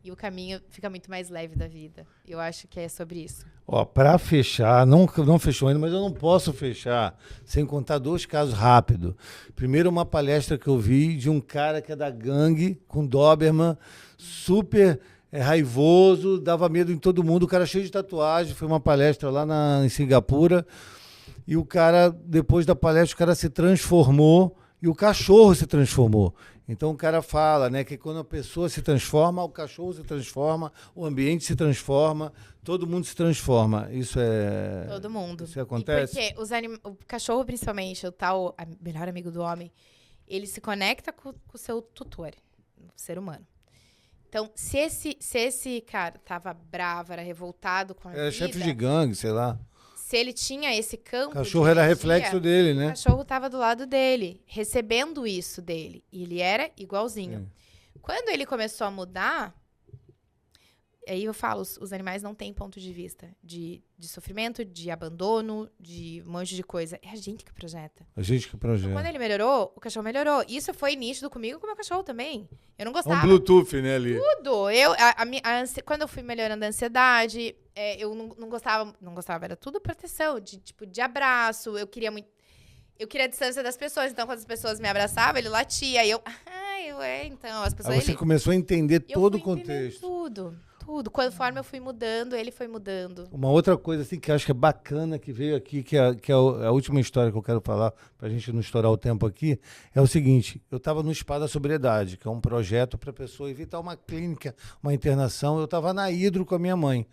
e o caminho fica muito mais leve da vida. Eu acho que é sobre isso. Para fechar, não fechou ainda, mas eu não posso fechar sem contar 2 casos rápidos. Primeiro, uma palestra que eu vi de um cara que é da gangue, com Doberman, super raivoso, dava medo em todo mundo, o cara cheio de tatuagem, foi uma palestra lá em Singapura, e o cara, depois da palestra, o cara se transformou, e o cachorro se transformou. Então o cara fala, né, que quando a pessoa se transforma, o cachorro se transforma, o ambiente se transforma, todo mundo se transforma. Isso é... Todo mundo. Isso acontece? E porque o cachorro, principalmente, o tal melhor amigo do homem, ele se conecta com o seu tutor, o ser humano. Então, se esse cara tava bravo, era revoltado com a vida... Era chefe de gangue, sei lá. Se ele tinha esse campo... O cachorro era reflexo dele, né? O cachorro estava do lado dele, recebendo isso dele. E ele era igualzinho. Quando ele começou a mudar, aí eu falo, os animais não têm ponto de vista de sofrimento, de abandono, de um monte de coisa. É a gente que projeta. A gente que projeta. Então, quando ele melhorou, o cachorro melhorou. Isso foi nítido comigo e com o meu cachorro também. Eu não gostava. Um Bluetooth, né, ali? Tudo. Quando eu fui melhorando a ansiedade, eu não gostava, era tudo proteção, de abraço. Eu queria a distância das pessoas. Então, quando as pessoas me abraçavam, ele latia. E então, as pessoas... Aí você começou a entender todo o contexto. Tudo. Conforme eu fui mudando, ele foi mudando. Uma outra coisa assim que eu acho que é bacana que veio aqui, que é a última história que eu quero falar, pra gente não estourar o tempo aqui, é o seguinte: eu estava no Spa da Sobriedade, que é um projeto para a pessoa evitar uma clínica, uma internação. Eu estava na Hidro com a minha mãe.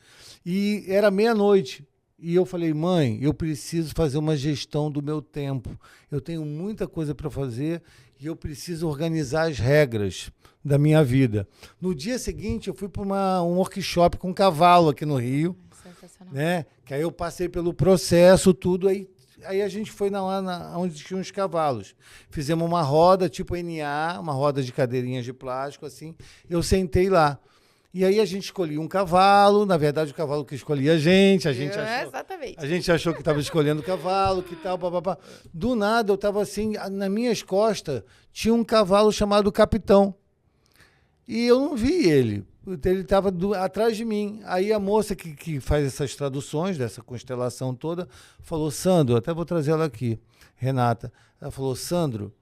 E era meia-noite. E eu falei, mãe, eu preciso fazer uma gestão do meu tempo. Eu tenho muita coisa para fazer e eu preciso organizar as regras da minha vida. No dia seguinte, eu fui para um workshop com cavalo aqui no Rio. Sensacional. Né? Que aí eu passei pelo processo, tudo. Aí a gente foi onde tinha os cavalos. Fizemos uma roda, tipo NA, uma roda de cadeirinhas de plástico, assim. Eu sentei lá. E aí a gente escolhia um cavalo, na verdade o cavalo que escolhia a gente Exatamente. A gente achou que estava escolhendo o cavalo, que tal, papapá. Do nada eu estava assim, nas minhas costas tinha um cavalo chamado Capitão. E eu não vi ele. Ele estava atrás de mim. Aí a moça que faz essas traduções dessa constelação toda falou, Sandro, até vou trazer ela aqui, Renata. Ela falou, Sandro,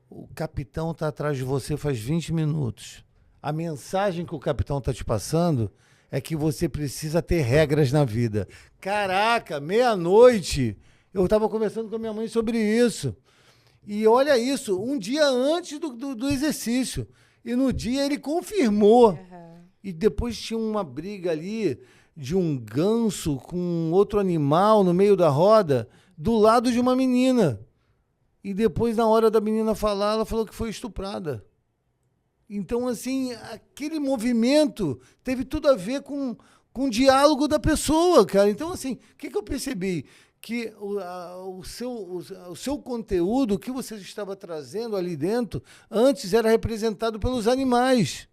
o capitão está atrás de você faz 20 minutos. A mensagem que o capitão está te passando é que você precisa ter regras na vida. Caraca, meia-noite, eu estava conversando com a minha mãe sobre isso. E olha isso, um dia antes do exercício. E no dia ele confirmou. E depois tinha uma briga ali de um ganso com outro animal no meio da roda, do lado de uma menina. E depois, na hora da menina falar, ela falou que foi estuprada. Então, assim, aquele movimento teve tudo a ver com o diálogo da pessoa, cara. Então, assim, o que eu percebi? Que o seu conteúdo, o que você estava trazendo ali dentro, antes era representado pelos animais.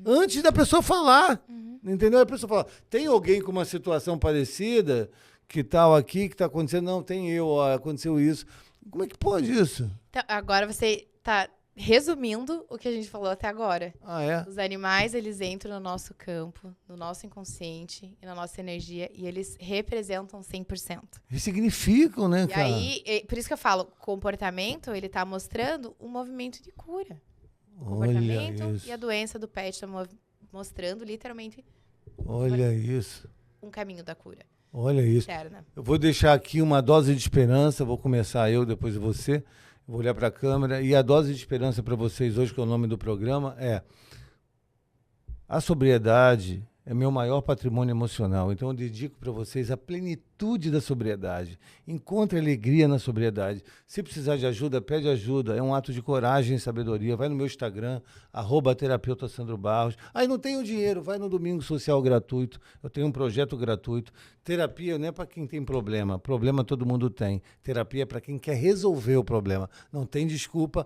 Antes da pessoa falar. Entendeu? A pessoa fala, tem alguém com uma situação parecida, que tal aqui, que está acontecendo? Não, tem eu, ó, aconteceu isso. Como é que pode isso? Então, agora você está resumindo o que a gente falou até agora. Ah, é? Os animais, eles entram no nosso campo, no nosso inconsciente e na nossa energia, e eles representam 100%. Eles significam, né, E cara? aí, por isso que eu falo, comportamento, ele tá mostrando um movimento de cura. O comportamento isso. e a doença do pet tá mostrando, literalmente, Olha isso. um caminho da cura Olha isso. interna. Eu vou deixar aqui uma dose de esperança, vou começar eu, depois você. Vou olhar para a câmera. E a dose de esperança para vocês hoje, que é o nome do programa, é: a sobriedade é meu maior patrimônio emocional. Então eu dedico para vocês a plenitude da sobriedade. Encontre alegria na sobriedade. Se precisar de ajuda, pede ajuda. É um ato de coragem e sabedoria. Vai no meu Instagram, @terapeuta Sandro Barros. Aí não tenho dinheiro, vai no Domingo Social Gratuito. Eu tenho um projeto gratuito. Terapia não é para quem tem problema. Problema todo mundo tem. Terapia é para quem quer resolver o problema. Não tem desculpa.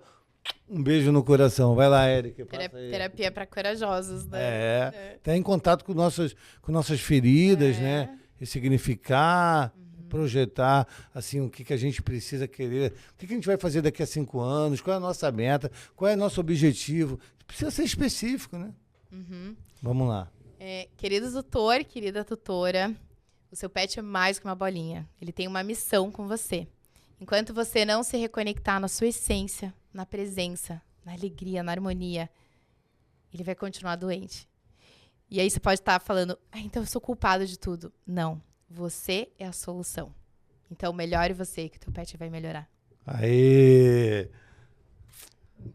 Um beijo no coração. Vai lá, Érica. Terapia para corajosos, né? Tá em contato com nossas feridas, né? Ressignificar, projetar, assim, o que a gente precisa querer, o que a gente vai fazer daqui a 5 anos, qual é a nossa meta, qual é o nosso objetivo. Precisa ser específico, né? Vamos lá. Querido tutor, querida tutora, o seu pet é mais que uma bolinha. Ele tem uma missão com você. Enquanto você não se reconectar na sua essência, na presença, na alegria, na harmonia, ele vai continuar doente. E aí você pode estar falando, então eu sou culpado de tudo. Não, você é a solução. Então melhore você que o teu pet vai melhorar. Aê!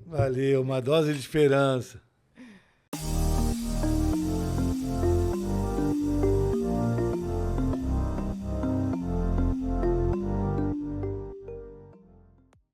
Valeu, uma dose de esperança.